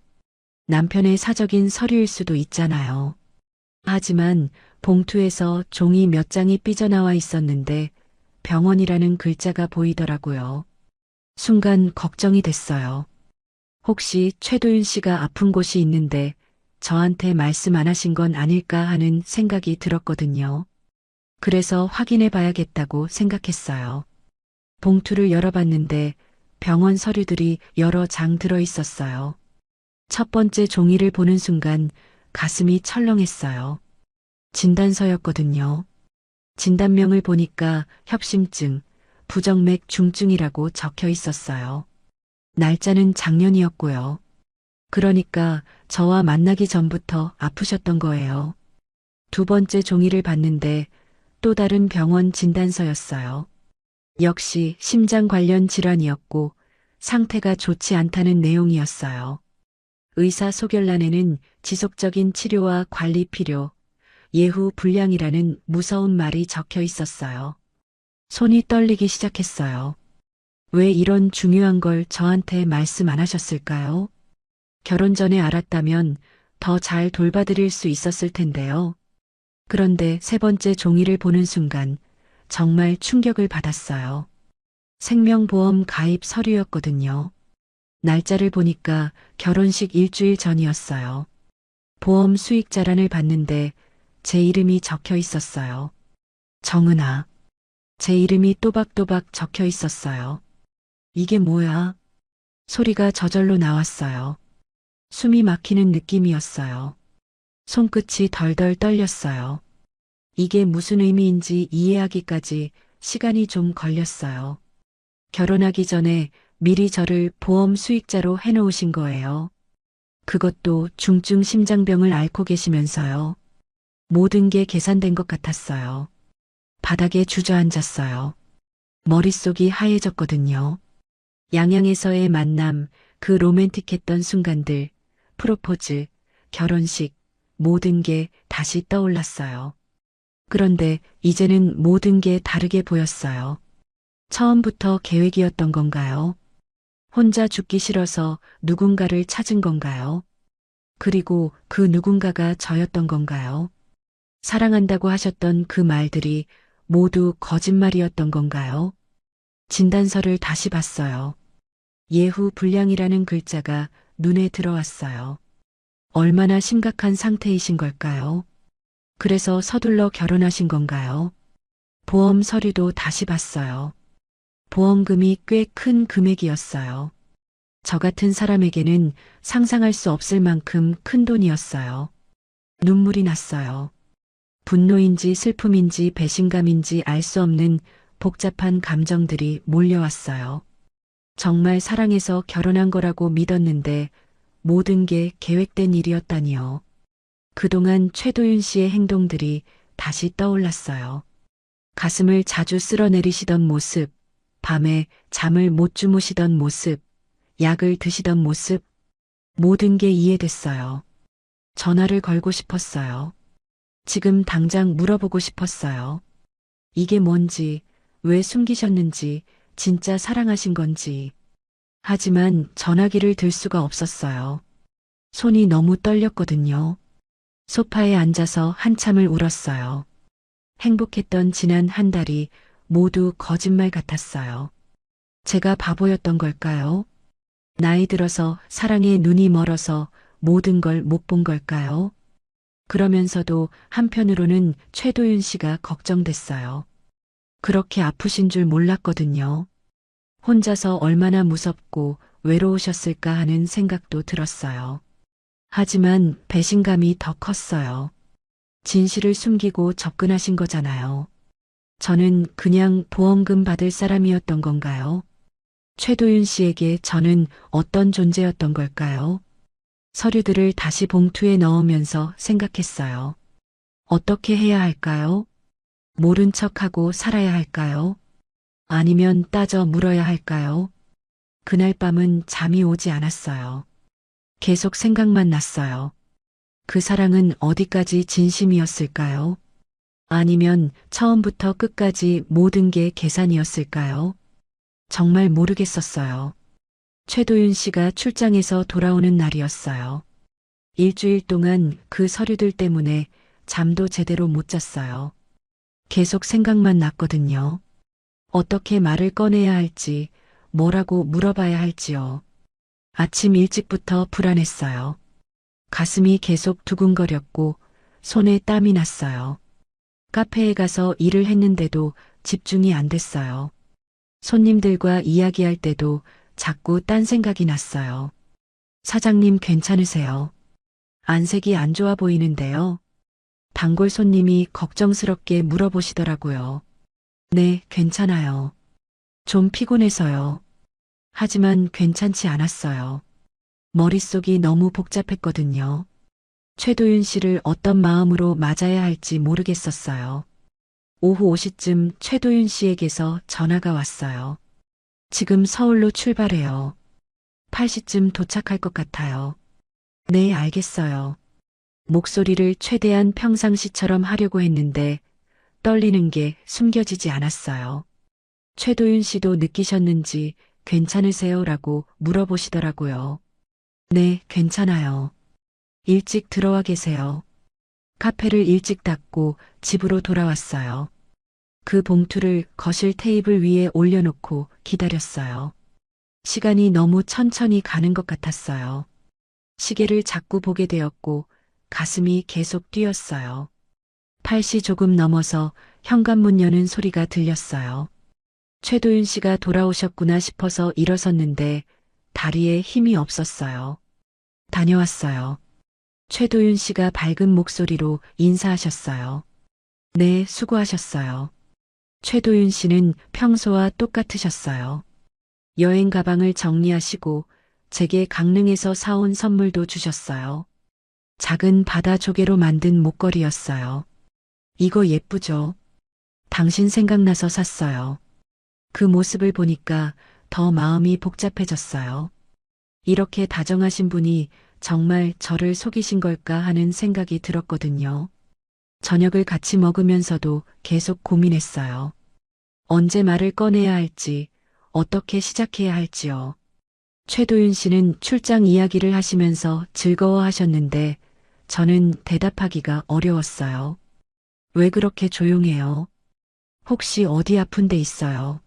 남편의 사적인 서류일 수도 있잖아요. 하지만 봉투에서 종이 몇 장이 삐져나와 있었는데 병원이라는 글자가 보이더라고요. 순간 걱정이 됐어요. 혹시 최도윤 씨가 아픈 곳이 있는데 저한테 말씀 안 하신 건 아닐까 하는 생각이 들었거든요. 그래서 확인해 봐야겠다고 생각했어요. 봉투를 열어봤는데 병원 서류들이 여러 장 들어 있었어요. 첫 번째 종이를 보는 순간 가슴이 철렁했어요. 진단서였거든요. 진단명을 보니까 협심증, 부정맥 중증이라고 적혀 있었어요. 날짜는 작년이었고요. 그러니까 저와 만나기 전부터 아프셨던 거예요. 두 번째 종이를 봤는데 또 다른 병원 진단서였어요. 역시 심장 관련 질환이었고 상태가 좋지 않다는 내용이었어요. 의사 소견란에는 지속적인 치료와 관리 필요, 예후 불량이라는 무서운 말이 적혀 있었어요. 손이 떨리기 시작했어요. 왜 이런 중요한 걸 저한테 말씀 안 하셨을까요? 결혼 전에 알았다면 더 잘 돌봐드릴 수 있었을 텐데요. 그런데 세 번째 종이를 보는 순간 정말 충격을 받았어요. 생명보험 가입 서류였거든요. 날짜를 보니까 결혼식 일주일 전이었어요. 보험 수익자란을 봤는데 제 이름이 적혀 있었어요. 정은아. 제 이름이 또박또박 적혀 있었어요. 이게 뭐야? 소리가 저절로 나왔어요. 숨이 막히는 느낌이었어요. 손끝이 덜덜 떨렸어요. 이게 무슨 의미인지 이해하기까지 시간이 좀 걸렸어요. 결혼하기 전에 미리 저를 보험 수익자로 해놓으신 거예요. 그것도 중증 심장병을 앓고 계시면서요. 모든 게 계산된 것 같았어요. 바닥에 주저앉았어요. 머릿속이 하얘졌거든요. 양양에서의 만남, 그 로맨틱했던 순간들, 프로포즈, 결혼식, 모든 게 다시 떠올랐어요. 그런데 이제는 모든 게 다르게 보였어요. 처음부터 계획이었던 건가요? 혼자 죽기 싫어서 누군가를 찾은 건가요? 그리고 그 누군가가 저였던 건가요? 사랑한다고 하셨던 그 말들이 모두 거짓말이었던 건가요? 진단서를 다시 봤어요. 예후 불량이라는 글자가 눈에 들어왔어요. 얼마나 심각한 상태이신 걸까요? 그래서 서둘러 결혼하신 건가요? 보험 서류도 다시 봤어요. 보험금이 꽤 큰 금액이었어요. 저 같은 사람에게는 상상할 수 없을 만큼 큰 돈이었어요. 눈물이 났어요. 분노인지 슬픔인지 배신감인지 알 수 없는 복잡한 감정들이 몰려왔어요. 정말 사랑해서 결혼한 거라고 믿었는데 모든 게 계획된 일이었다니요. 그동안 최도윤 씨의 행동들이 다시 떠올랐어요. 가슴을 자주 쓸어내리시던 모습, 밤에 잠을 못 주무시던 모습, 약을 드시던 모습, 모든 게 이해됐어요. 전화를 걸고 싶었어요. 지금 당장 물어보고 싶었어요. 이게 뭔지, 왜 숨기셨는지, 진짜 사랑하신 건지. 하지만 전화기를 들 수가 없었어요. 손이 너무 떨렸거든요. 소파에 앉아서 한참을 울었어요. 행복했던 지난 한 달이 모두 거짓말 같았어요. 제가 바보였던 걸까요? 나이 들어서 사랑에 눈이 멀어서 모든 걸 못 본 걸까요? 그러면서도 한편으로는 최도윤 씨가 걱정됐어요. 그렇게 아프신 줄 몰랐거든요. 혼자서 얼마나 무섭고 외로우셨을까 하는 생각도 들었어요. 하지만 배신감이 더 컸어요. 진실을 숨기고 접근하신 거잖아요. 저는 그냥 보험금 받을 사람이었던 건가요? 최도윤 씨에게 저는 어떤 존재였던 걸까요? 서류들을 다시 봉투에 넣으면서 생각했어요. 어떻게 해야 할까요? 모른 척하고 살아야 할까요? 아니면 따져 물어야 할까요? 그날 밤은 잠이 오지 않았어요. 계속 생각만 났어요. 그 사랑은 어디까지 진심이었을까요? 아니면 처음부터 끝까지 모든 게 계산이었을까요? 정말 모르겠었어요. 최도윤 씨가 출장에서 돌아오는 날이었어요. 일주일 동안 그 서류들 때문에 잠도 제대로 못 잤어요. 계속 생각만 났거든요. 어떻게 말을 꺼내야 할지, 뭐라고 물어봐야 할지요. 아침 일찍부터 불안했어요. 가슴이 계속 두근거렸고 손에 땀이 났어요. 카페에 가서 일을 했는데도 집중이 안 됐어요. 손님들과 이야기할 때도 자꾸 딴 생각이 났어요. 사장님 괜찮으세요? 안색이 안 좋아 보이는데요. 단골 손님이 걱정스럽게 물어보시더라고요. 네, 괜찮아요. 좀 피곤해서요. 하지만 괜찮지 않았어요. 머릿속이 너무 복잡했거든요. 최도윤 씨를 어떤 마음으로 맞아야 할지 모르겠었어요. 오후 5시쯤 최도윤 씨에게서 전화가 왔어요. 지금 서울로 출발해요. 8시쯤 도착할 것 같아요. 네, 알겠어요. 목소리를 최대한 평상시처럼 하려고 했는데 떨리는 게 숨겨지지 않았어요. 최도윤 씨도 느끼셨는지 괜찮으세요? 라고 물어보시더라고요. 네, 괜찮아요. 일찍 들어와 계세요. 카페를 일찍 닫고 집으로 돌아왔어요. 그 봉투를 거실 테이블 위에 올려놓고 기다렸어요. 시간이 너무 천천히 가는 것 같았어요. 시계를 자꾸 보게 되었고 가슴이 계속 뛰었어요. 8시 조금 넘어서 현관문 여는 소리가 들렸어요. 최도윤 씨가 돌아오셨구나 싶어서 일어섰는데 다리에 힘이 없었어요. 다녀왔어요. 최도윤 씨가 밝은 목소리로 인사하셨어요. 네, 수고하셨어요. 최도윤 씨는 평소와 똑같으셨어요. 여행 가방을 정리하시고 제게 강릉에서 사온 선물도 주셨어요. 작은 바다 조개로 만든 목걸이였어요. 이거 예쁘죠? 당신 생각나서 샀어요. 그 모습을 보니까 더 마음이 복잡해졌어요. 이렇게 다정하신 분이 정말 저를 속이신 걸까 하는 생각이 들었거든요. 저녁을 같이 먹으면서도 계속 고민했어요. 언제 말을 꺼내야 할지, 어떻게 시작해야 할지요. 최도윤 씨는 출장 이야기를 하시면서 즐거워하셨는데 저는 대답하기가 어려웠어요. 왜 그렇게 조용해요? 혹시 어디 아픈 데 있어요?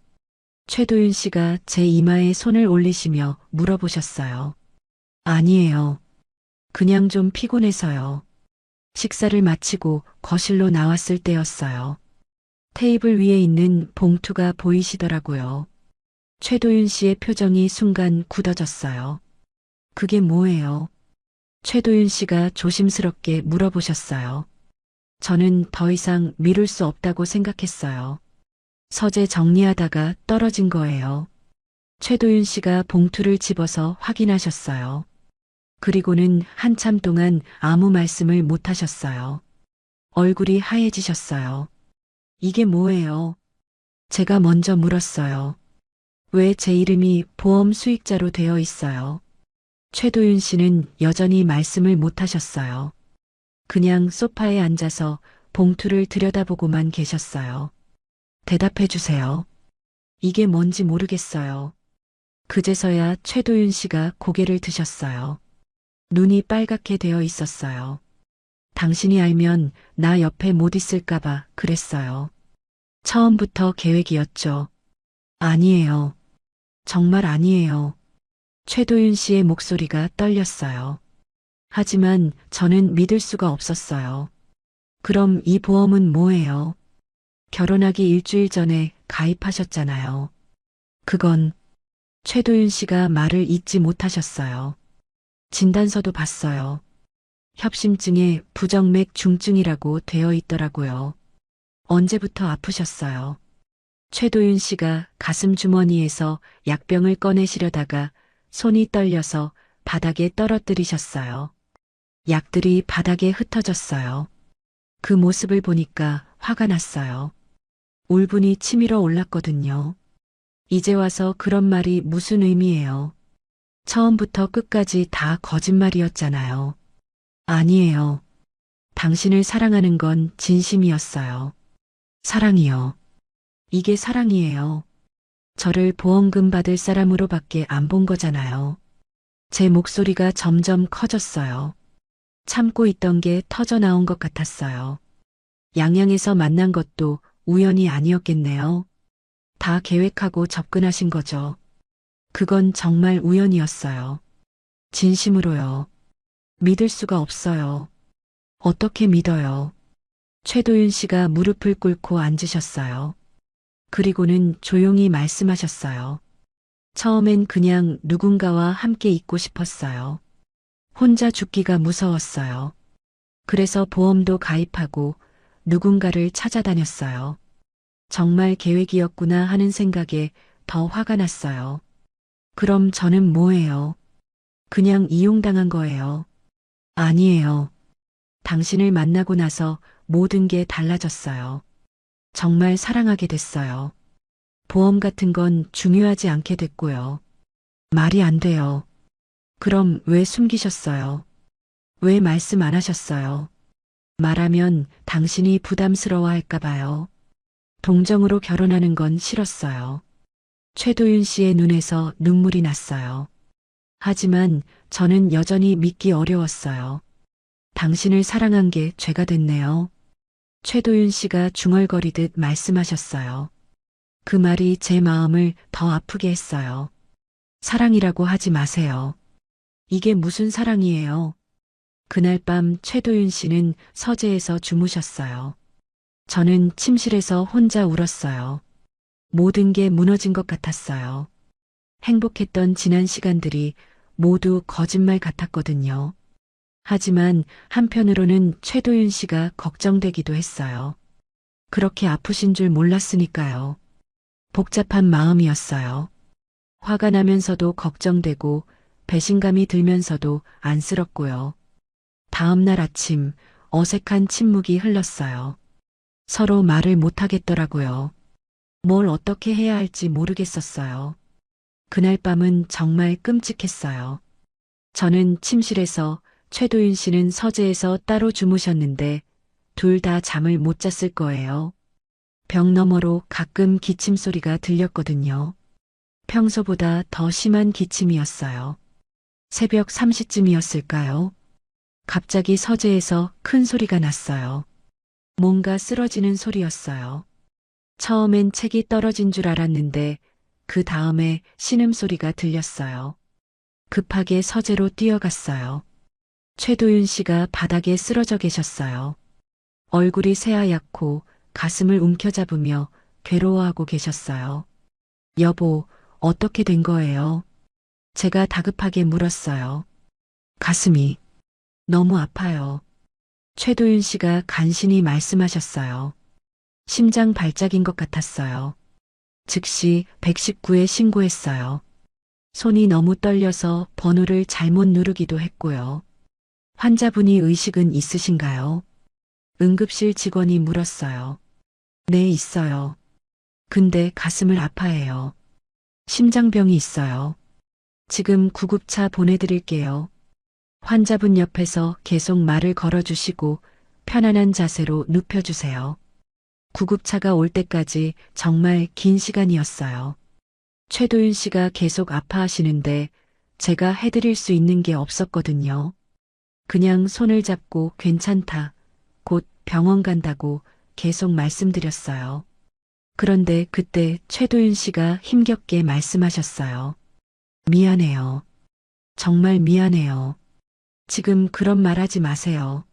최도윤 씨가 제 이마에 손을 올리시며 물어보셨어요. 아니에요. 그냥 좀 피곤해서요. 식사를 마치고 거실로 나왔을 때였어요. 테이블 위에 있는 봉투가 보이시더라고요. 최도윤 씨의 표정이 순간 굳어졌어요. 그게 뭐예요? 최도윤 씨가 조심스럽게 물어보셨어요. 저는 더 이상 미룰 수 없다고 생각했어요. 서재 정리하다가 떨어진 거예요. 최도윤 씨가 봉투를 집어서 확인하셨어요. 그리고는 한참 동안 아무 말씀을 못 하셨어요. 얼굴이 하얘지셨어요. 이게 뭐예요? 제가 먼저 물었어요. 왜 제 이름이 보험 수익자로 되어 있어요? 최도윤 씨는 여전히 말씀을 못 하셨어요. 그냥 소파에 앉아서 봉투를 들여다보고만 계셨어요. 대답해 주세요. 이게 뭔지 모르겠어요. 그제서야 최도윤 씨가 고개를 드셨어요. 눈이 빨갛게 되어 있었어요. 당신이 알면 나 옆에 못 있을까봐 그랬어요. 처음부터 계획이었죠. 아니에요. 정말 아니에요. 최도윤 씨의 목소리가 떨렸어요. 하지만 저는 믿을 수가 없었어요. 그럼 이 보험은 뭐예요? 결혼하기 일주일 전에 가입하셨잖아요. 그건 최도윤 씨가 말을 잇지 못하셨어요. 진단서도 봤어요. 협심증에 부정맥 중증이라고 되어 있더라고요. 언제부터 아프셨어요? 최도윤 씨가 가슴 주머니에서 약병을 꺼내시려다가 손이 떨려서 바닥에 떨어뜨리셨어요. 약들이 바닥에 흩어졌어요. 그 모습을 보니까 화가 났어요. 울분이 치밀어 올랐거든요. 이제 와서 그런 말이 무슨 의미예요? 처음부터 끝까지 다 거짓말이었잖아요. 아니에요. 당신을 사랑하는 건 진심이었어요. 사랑이요. 이게 사랑이에요. 저를 보험금 받을 사람으로밖에 안 본 거잖아요. 제 목소리가 점점 커졌어요. 참고 있던 게 터져 나온 것 같았어요. 양양에서 만난 것도 우연이 아니었겠네요. 다 계획하고 접근하신 거죠. 그건 정말 우연이었어요. 진심으로요. 믿을 수가 없어요. 어떻게 믿어요? 최도윤 씨가 무릎을 꿇고 앉으셨어요. 그리고는 조용히 말씀하셨어요. 처음엔 그냥 누군가와 함께 있고 싶었어요. 혼자 죽기가 무서웠어요. 그래서 보험도 가입하고 누군가를 찾아다녔어요. 정말 계획이었구나 하는 생각에 더 화가 났어요. 그럼 저는 뭐예요? 그냥 이용당한 거예요. 아니에요. 당신을 만나고 나서 모든 게 달라졌어요. 정말 사랑하게 됐어요. 보험 같은 건 중요하지 않게 됐고요. 말이 안 돼요. 그럼 왜 숨기셨어요? 왜 말씀 안 하셨어요? 말하면 당신이 부담스러워할까 봐요. 동정으로 결혼하는 건 싫었어요. 최도윤 씨의 눈에서 눈물이 났어요. 하지만 저는 여전히 믿기 어려웠어요. 당신을 사랑한 게 죄가 됐네요. 최도윤 씨가 중얼거리듯 말씀하셨어요. 그 말이 제 마음을 더 아프게 했어요. 사랑이라고 하지 마세요. 이게 무슨 사랑이에요? 그날 밤 최도윤 씨는 서재에서 주무셨어요. 저는 침실에서 혼자 울었어요. 모든 게 무너진 것 같았어요. 행복했던 지난 시간들이 모두 거짓말 같았거든요. 하지만 한편으로는 최도윤 씨가 걱정되기도 했어요. 그렇게 아프신 줄 몰랐으니까요. 복잡한 마음이었어요. 화가 나면서도 걱정되고 배신감이 들면서도 안쓰럽고요. 다음 날 아침 어색한 침묵이 흘렀어요. 서로 말을 못하겠더라고요. 뭘 어떻게 해야 할지 모르겠었어요. 그날 밤은 정말 끔찍했어요. 저는 침실에서, 최도윤 씨는 서재에서 따로 주무셨는데 둘 다 잠을 못 잤을 거예요. 벽 너머로 가끔 기침 소리가 들렸거든요. 평소보다 더 심한 기침이었어요. 새벽 3시쯤이었을까요? 갑자기 서재에서 큰 소리가 났어요. 뭔가 쓰러지는 소리였어요. 처음엔 책이 떨어진 줄 알았는데 그 다음에 신음소리가 들렸어요. 급하게 서재로 뛰어갔어요. 최도윤 씨가 바닥에 쓰러져 계셨어요. 얼굴이 새하얗고 가슴을 움켜잡으며 괴로워하고 계셨어요. 여보, 어떻게 된 거예요? 제가 다급하게 물었어요. 가슴이 너무 아파요. 최도윤 씨가 간신히 말씀하셨어요. 심장 발작인 것 같았어요. 즉시 119에 신고했어요. 손이 너무 떨려서 번호를 잘못 누르기도 했고요. 환자분이 의식은 있으신가요? 응급실 직원이 물었어요. 네, 있어요. 근데 가슴을 아파해요. 심장병이 있어요. 지금 구급차 보내드릴게요. 환자분 옆에서 계속 말을 걸어주시고 편안한 자세로 눕혀주세요. 구급차가 올 때까지 정말 긴 시간이었어요. 최도윤 씨가 계속 아파하시는데 제가 해드릴 수 있는 게 없었거든요. 그냥 손을 잡고 괜찮다, 곧 병원 간다고 계속 말씀드렸어요. 그런데 그때 최도윤 씨가 힘겹게 말씀하셨어요. 미안해요. 정말 미안해요. 지금 그런 말 하지 마세요.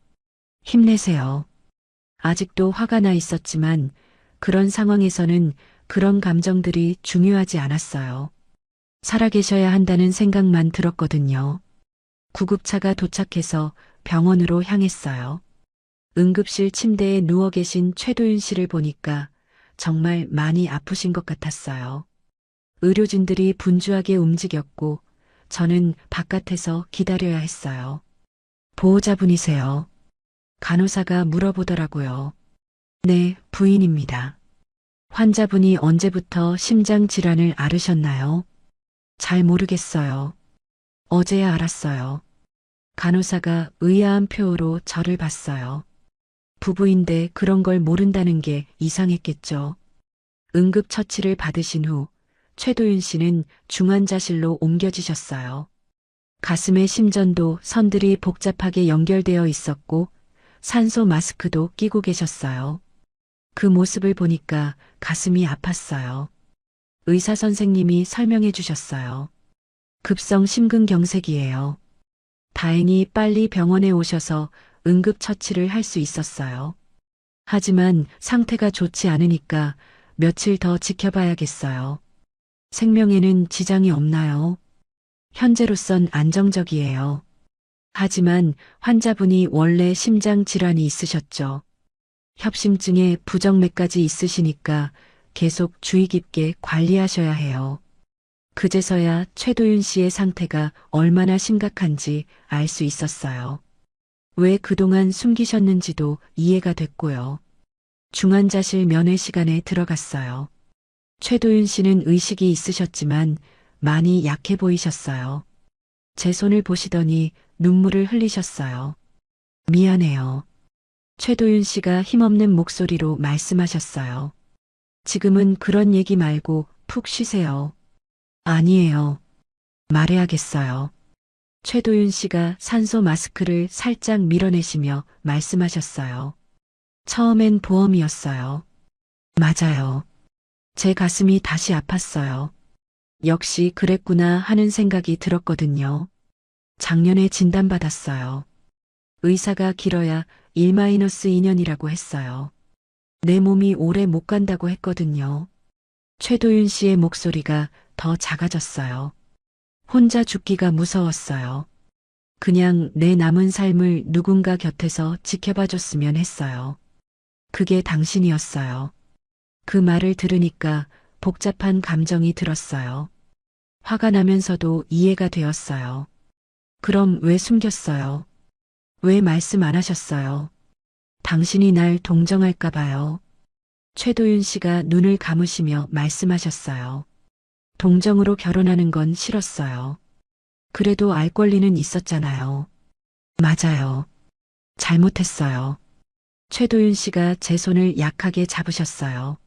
힘내세요. 아직도 화가 나 있었지만 그런 상황에서는 그런 감정들이 중요하지 않았어요. 살아계셔야 한다는 생각만 들었거든요. 구급차가 도착해서 병원으로 향했어요. 응급실 침대에 누워 계신 최도윤 씨를 보니까 정말 많이 아프신 것 같았어요. 의료진들이 분주하게 움직였고 저는 바깥에서 기다려야 했어요. 보호자분이세요? 간호사가 물어보더라고요. 네, 부인입니다. 환자분이 언제부터 심장 질환을 앓으셨나요? 잘 모르겠어요. 어제야 알았어요. 간호사가 의아한 표호로 저를 봤어요. 부부인데 그런 걸 모른다는 게 이상했겠죠. 응급처치를 받으신 후 최도윤 씨는 중환자실로 옮겨지셨어요. 가슴의 심전도 선들이 복잡하게 연결되어 있었고 산소 마스크도 끼고 계셨어요. 그 모습을 보니까 가슴이 아팠어요. 의사 선생님이 설명해 주셨어요. 급성 심근경색이에요. 다행히 빨리 병원에 오셔서 응급처치를 할 수 있었어요. 하지만 상태가 좋지 않으니까 며칠 더 지켜봐야겠어요. 생명에는 지장이 없나요? 현재로선 안정적이에요. 하지만 환자분이 원래 심장 질환이 있으셨죠. 협심증에 부정맥까지 있으시니까 계속 주의 깊게 관리하셔야 해요. 그제서야 최도윤 씨의 상태가 얼마나 심각한지 알 수 있었어요. 왜 그동안 숨기셨는지도 이해가 됐고요. 중환자실 면회 시간에 들어갔어요. 최도윤 씨는 의식이 있으셨지만 많이 약해 보이셨어요. 제 손을 보시더니 눈물을 흘리셨어요. 미안해요. 최도윤 씨가 힘없는 목소리로 말씀하셨어요. 지금은 그런 얘기 말고 푹 쉬세요. 아니에요. 말해야겠어요. 최도윤 씨가 산소 마스크를 살짝 밀어내시며 말씀하셨어요. 처음엔 보험이었어요. 맞아요. 제 가슴이 다시 아팠어요. 역시 그랬구나 하는 생각이 들었거든요. 작년에 진단받았어요. 의사가 길어야 1-2년이라고 했어요. 내 몸이 오래 못 간다고 했거든요. 최도윤 씨의 목소리가 더 작아졌어요. 혼자 죽기가 무서웠어요. 그냥 내 남은 삶을 누군가 곁에서 지켜봐 줬으면 했어요. 그게 당신이었어요. 그 말을 들으니까 복잡한 감정이 들었어요. 화가 나면서도 이해가 되었어요. 그럼 왜 숨겼어요? 왜 말씀 안 하셨어요? 당신이 날 동정할까 봐요. 최도윤 씨가 눈을 감으시며 말씀하셨어요. 동정으로 결혼하는 건 싫었어요. 그래도 알 권리는 있었잖아요. 맞아요. 잘못했어요. 최도윤 씨가 제 손을 약하게 잡으셨어요.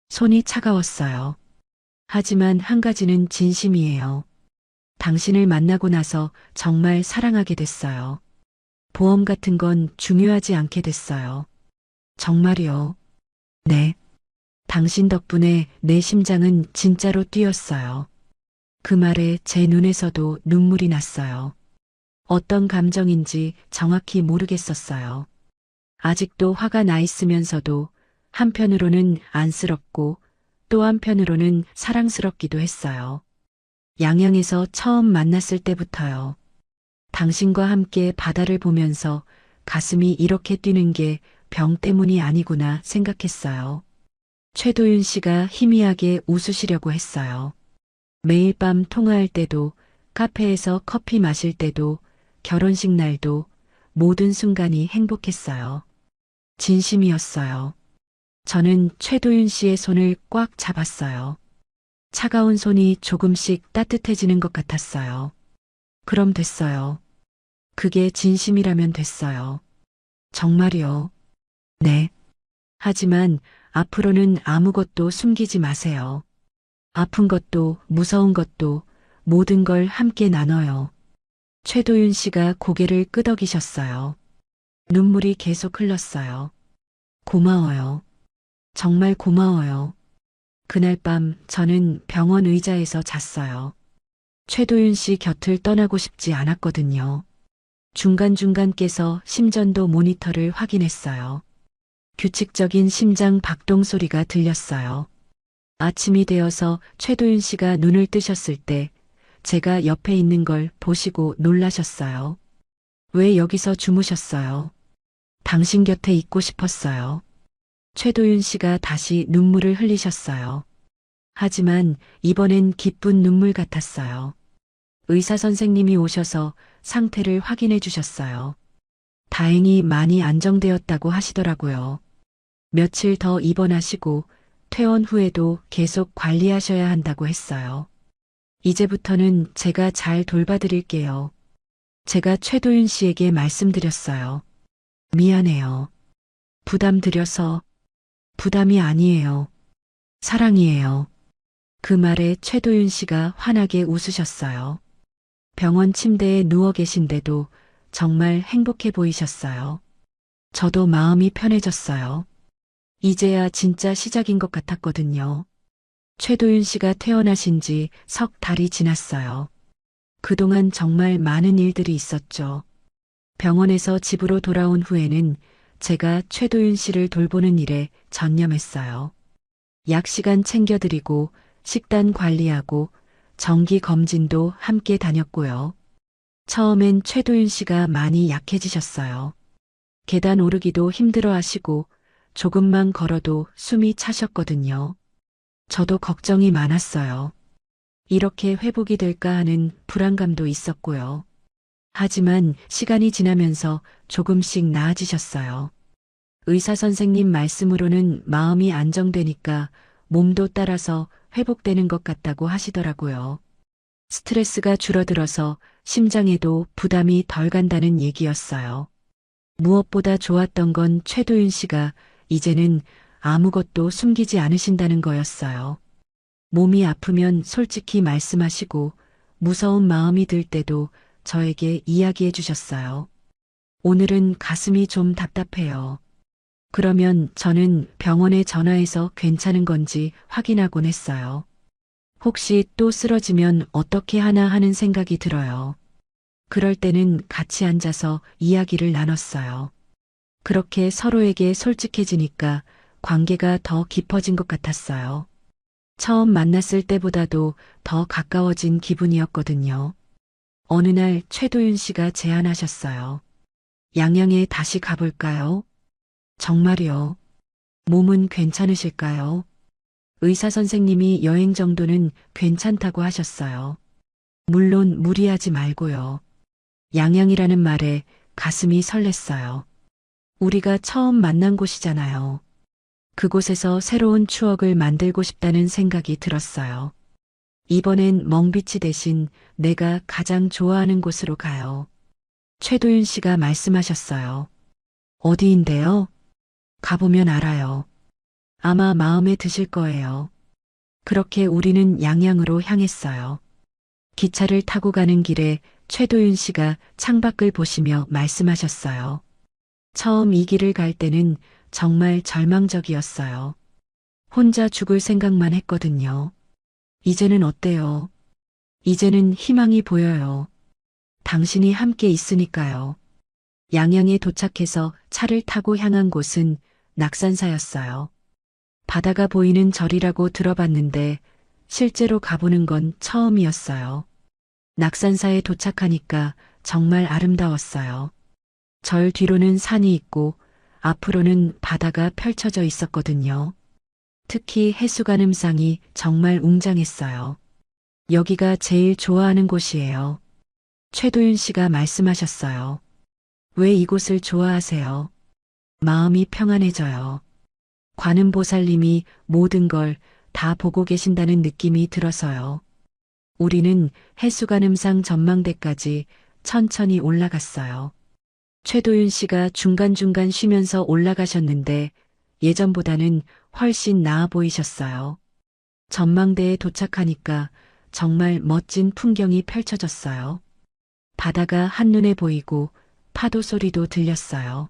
손이 차가웠어요. 하지만 한 가지는 진심이에요. 당신을 만나고 나서 정말 사랑하게 됐어요. 보험 같은 건 중요하지 않게 됐어요. 정말이요. 네. 당신 덕분에 내 심장은 진짜로 뛰었어요. 그 말에 제 눈에서도 눈물이 났어요. 어떤 감정인지 정확히 모르겠었어요. 아직도 화가 나 있으면서도 한편으로는 안쓰럽고 또 한편으로는 사랑스럽기도 했어요. 양양에서 처음 만났을 때부터요. 당신과 함께 바다를 보면서 가슴이 이렇게 뛰는 게 병 때문이 아니구나 생각했어요. 최도윤 씨가 희미하게 웃으시려고 했어요. 매일 밤 통화할 때도, 카페에서 커피 마실 때도, 결혼식 날도 모든 순간이 행복했어요. 진심이었어요. 저는 최도윤 씨의 손을 꽉 잡았어요. 차가운 손이 조금씩 따뜻해지는 것 같았어요. 그럼 됐어요. 그게 진심이라면 됐어요. 정말이요. 네. 하지만 앞으로는 아무것도 숨기지 마세요. 아픈 것도 무서운 것도 모든 걸 함께 나눠요. 최도윤 씨가 고개를 끄덕이셨어요. 눈물이 계속 흘렀어요. 고마워요. 정말 고마워요. 그날 밤 저는 병원 의자에서 잤어요. 최도윤 씨 곁을 떠나고 싶지 않았거든요. 중간중간 깨서 심전도 모니터를 확인했어요. 규칙적인 심장 박동 소리가 들렸어요. 아침이 되어서 최도윤 씨가 눈을 뜨셨을 때 제가 옆에 있는 걸 보시고 놀라셨어요. 왜 여기서 주무셨어요? 당신 곁에 있고 싶었어요. 최도윤 씨가 다시 눈물을 흘리셨어요. 하지만 이번엔 기쁜 눈물 같았어요. 의사 선생님이 오셔서 상태를 확인해 주셨어요. 다행히 많이 안정되었다고 하시더라고요. 며칠 더 입원하시고 퇴원 후에도 계속 관리하셔야 한다고 했어요. 이제부터는 제가 잘 돌봐드릴게요. 제가 최도윤 씨에게 말씀드렸어요. 미안해요. 부담 드려서. 부담이 아니에요. 사랑이에요. 그 말에 최도윤 씨가 환하게 웃으셨어요. 병원 침대에 누워 계신데도 정말 행복해 보이셨어요. 저도 마음이 편해졌어요. 이제야 진짜 시작인 것 같았거든요. 최도윤 씨가 퇴원하신 지 석 달이 지났어요. 그동안 정말 많은 일들이 있었죠. 병원에서 집으로 돌아온 후에는 제가 최도윤 씨를 돌보는 일에 전념했어요. 약 시간 챙겨드리고 식단 관리하고 정기 검진도 함께 다녔고요. 처음엔 최도윤 씨가 많이 약해지셨어요. 계단 오르기도 힘들어 하시고 조금만 걸어도 숨이 차셨거든요. 저도 걱정이 많았어요. 이렇게 회복이 될까 하는 불안감도 있었고요. 하지만 시간이 지나면서 조금씩 나아지셨어요. 의사 선생님 말씀으로는 마음이 안정되니까 몸도 따라서 회복되는 것 같다고 하시더라고요. 스트레스가 줄어들어서 심장에도 부담이 덜 간다는 얘기였어요. 무엇보다 좋았던 건 최도윤 씨가 이제는 아무것도 숨기지 않으신다는 거였어요. 몸이 아프면 솔직히 말씀하시고 무서운 마음이 들 때도 저에게 이야기해 주셨어요. 오늘은 가슴이 좀 답답해요. 그러면 저는 병원에 전화해서 괜찮은 건지 확인하곤 했어요. 혹시 또 쓰러지면 어떻게 하나 하는 생각이 들어요. 그럴 때는 같이 앉아서 이야기를 나눴어요. 그렇게 서로에게 솔직해지니까 관계가 더 깊어진 것 같았어요. 처음 만났을 때보다도 더 가까워진 기분이었거든요. 어느 날 최도윤 씨가 제안하셨어요. 양양에 다시 가볼까요? 정말요. 몸은 괜찮으실까요? 의사 선생님이 여행 정도는 괜찮다고 하셨어요. 물론 무리하지 말고요. 양양이라는 말에 가슴이 설렜어요. 우리가 처음 만난 곳이잖아요. 그곳에서 새로운 추억을 만들고 싶다는 생각이 들었어요. 이번엔 멍비치 대신 내가 가장 좋아하는 곳으로 가요. 최도윤 씨가 말씀하셨어요. 어디인데요? 가보면 알아요. 아마 마음에 드실 거예요. 그렇게 우리는 양양으로 향했어요. 기차를 타고 가는 길에 최도윤 씨가 창밖을 보시며 말씀하셨어요. 처음 이 길을 갈 때는 정말 절망적이었어요. 혼자 죽을 생각만 했거든요. 이제는 어때요? 이제는 희망이 보여요. 당신이 함께 있으니까요. 양양에 도착해서 차를 타고 향한 곳은 낙산사였어요. 바다가 보이는 절이라고 들어봤는데 실제로 가보는 건 처음이었어요. 낙산사에 도착하니까 정말 아름다웠어요. 절 뒤로는 산이 있고 앞으로는 바다가 펼쳐져 있었거든요. 특히 해수관음상이 정말 웅장했어요. 여기가 제일 좋아하는 곳이에요. 최도윤 씨가 말씀하셨어요. 왜 이곳을 좋아하세요? 마음이 평안해져요. 관음보살님이 모든 걸 다 보고 계신다는 느낌이 들어서요. 우리는 해수관음상 전망대까지 천천히 올라갔어요. 최도윤 씨가 중간중간 쉬면서 올라가셨는데 예전보다는 훨씬 나아 보이셨어요. 전망대에 도착하니까 정말 멋진 풍경이 펼쳐졌어요. 바다가 한눈에 보이고 파도 소리도 들렸어요.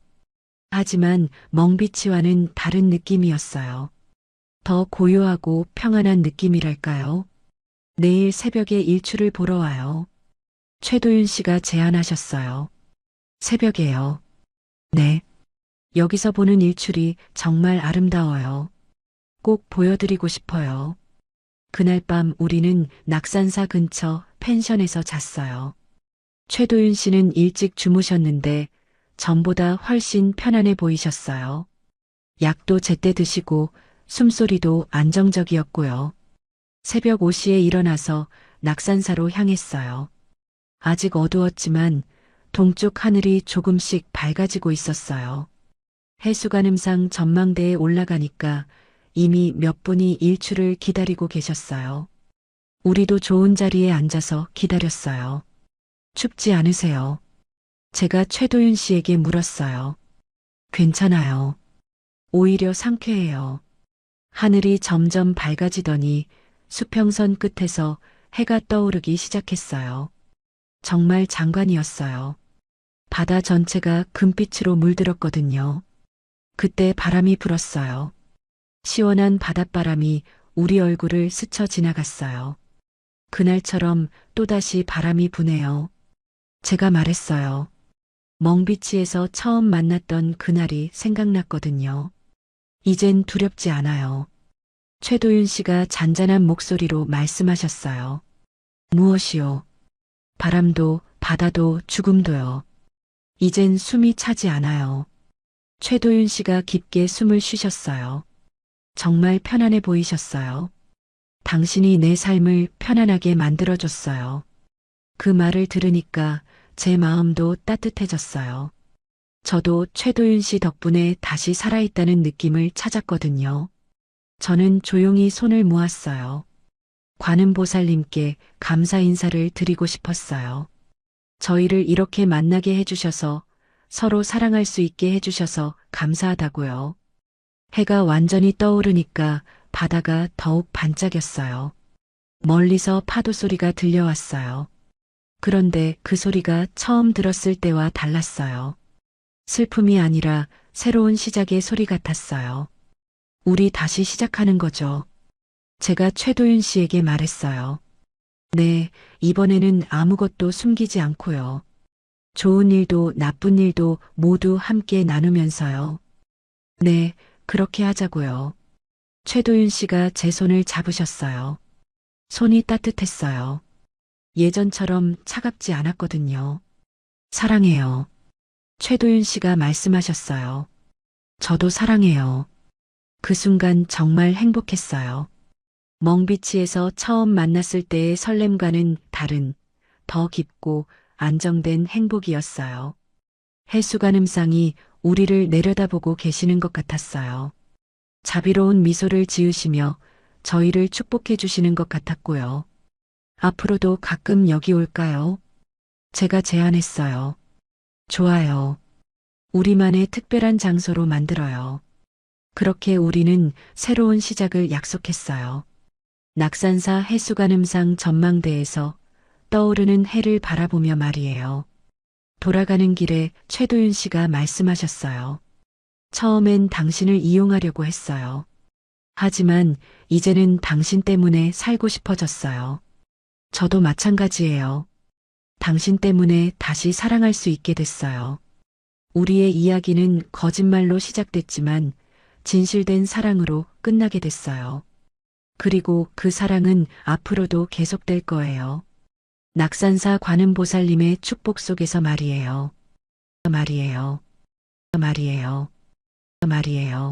하지만 멍비치와는 다른 느낌이었어요. 더 고요하고 평안한 느낌이랄까요? 내일 새벽에 일출을 보러 와요. 최도윤 씨가 제안하셨어요. 새벽에요. 네. 여기서 보는 일출이 정말 아름다워요. 꼭 보여드리고 싶어요. 그날 밤 우리는 낙산사 근처 펜션에서 잤어요. 최도윤 씨는 일찍 주무셨는데 전보다 훨씬 편안해 보이셨어요. 약도 제때 드시고 숨소리도 안정적이었고요. 새벽 5시에 일어나서 낙산사로 향했어요. 아직 어두웠지만 동쪽 하늘이 조금씩 밝아지고 있었어요. 해수관음상 전망대에 올라가니까 이미 몇 분이 일출을 기다리고 계셨어요. 우리도 좋은 자리에 앉아서 기다렸어요. 춥지 않으세요? 제가 최도윤 씨에게 물었어요. 괜찮아요. 오히려 상쾌해요. 하늘이 점점 밝아지더니 수평선 끝에서 해가 떠오르기 시작했어요. 정말 장관이었어요. 바다 전체가 금빛으로 물들었거든요. 그때 바람이 불었어요. 시원한 바닷바람이 우리 얼굴을 스쳐 지나갔어요. 그날처럼 또다시 바람이 부네요. 제가 말했어요. 멍비치에서 처음 만났던 그날이 생각났거든요. 이젠 두렵지 않아요. 최도윤 씨가 잔잔한 목소리로 말씀하셨어요. 무엇이요? 바람도, 바다도, 죽음도요. 이젠 숨이 차지 않아요. 최도윤 씨가 깊게 숨을 쉬셨어요. 정말 편안해 보이셨어요. 당신이 내 삶을 편안하게 만들어줬어요. 그 말을 들으니까 제 마음도 따뜻해졌어요. 저도 최도윤 씨 덕분에 다시 살아있다는 느낌을 찾았거든요. 저는 조용히 손을 모았어요. 관음보살님께 감사 인사를 드리고 싶었어요. 저희를 이렇게 만나게 해주셔서 서로 사랑할 수 있게 해주셔서 감사하다고요. 해가 완전히 떠오르니까 바다가 더욱 반짝였어요. 멀리서 파도 소리가 들려왔어요. 그런데 그 소리가 처음 들었을 때와 달랐어요. 슬픔이 아니라 새로운 시작의 소리 같았어요. 우리 다시 시작하는 거죠. 제가 최도윤 씨에게 말했어요. 네, 이번에는 아무것도 숨기지 않고요. 좋은 일도 나쁜 일도 모두 함께 나누면서요. 네, 그렇게 하자고요. 최도윤 씨가 제 손을 잡으셨어요. 손이 따뜻했어요. 예전처럼 차갑지 않았거든요. 사랑해요. 최도윤 씨가 말씀하셨어요. 저도 사랑해요. 그 순간 정말 행복했어요. 멍비치에서 처음 만났을 때의 설렘과는 다른, 더 깊고 안정된 행복이었어요. 해수관음상이 우리를 내려다보고 계시는 것 같았어요. 자비로운 미소를 지으시며 저희를 축복해 주시는 것 같았고요. 앞으로도 가끔 여기 올까요? 제가 제안했어요. 좋아요. 우리만의 특별한 장소로 만들어요. 그렇게 우리는 새로운 시작을 약속했어요. 낙산사 해수관음상 전망대에서 떠오르는 해를 바라보며 말이에요. 돌아가는 길에 최도윤 씨가 말씀하셨어요. 처음엔 당신을 이용하려고 했어요. 하지만 이제는 당신 때문에 살고 싶어졌어요. 저도 마찬가지예요. 당신 때문에 다시 사랑할 수 있게 됐어요. 우리의 이야기는 거짓말로 시작됐지만 진실된 사랑으로 끝나게 됐어요. 그리고 그 사랑은 앞으로도 계속될 거예요. 낙산사 관음보살님의 축복 속에서 말이에요. 말이에요. 말이에요. 말이에요.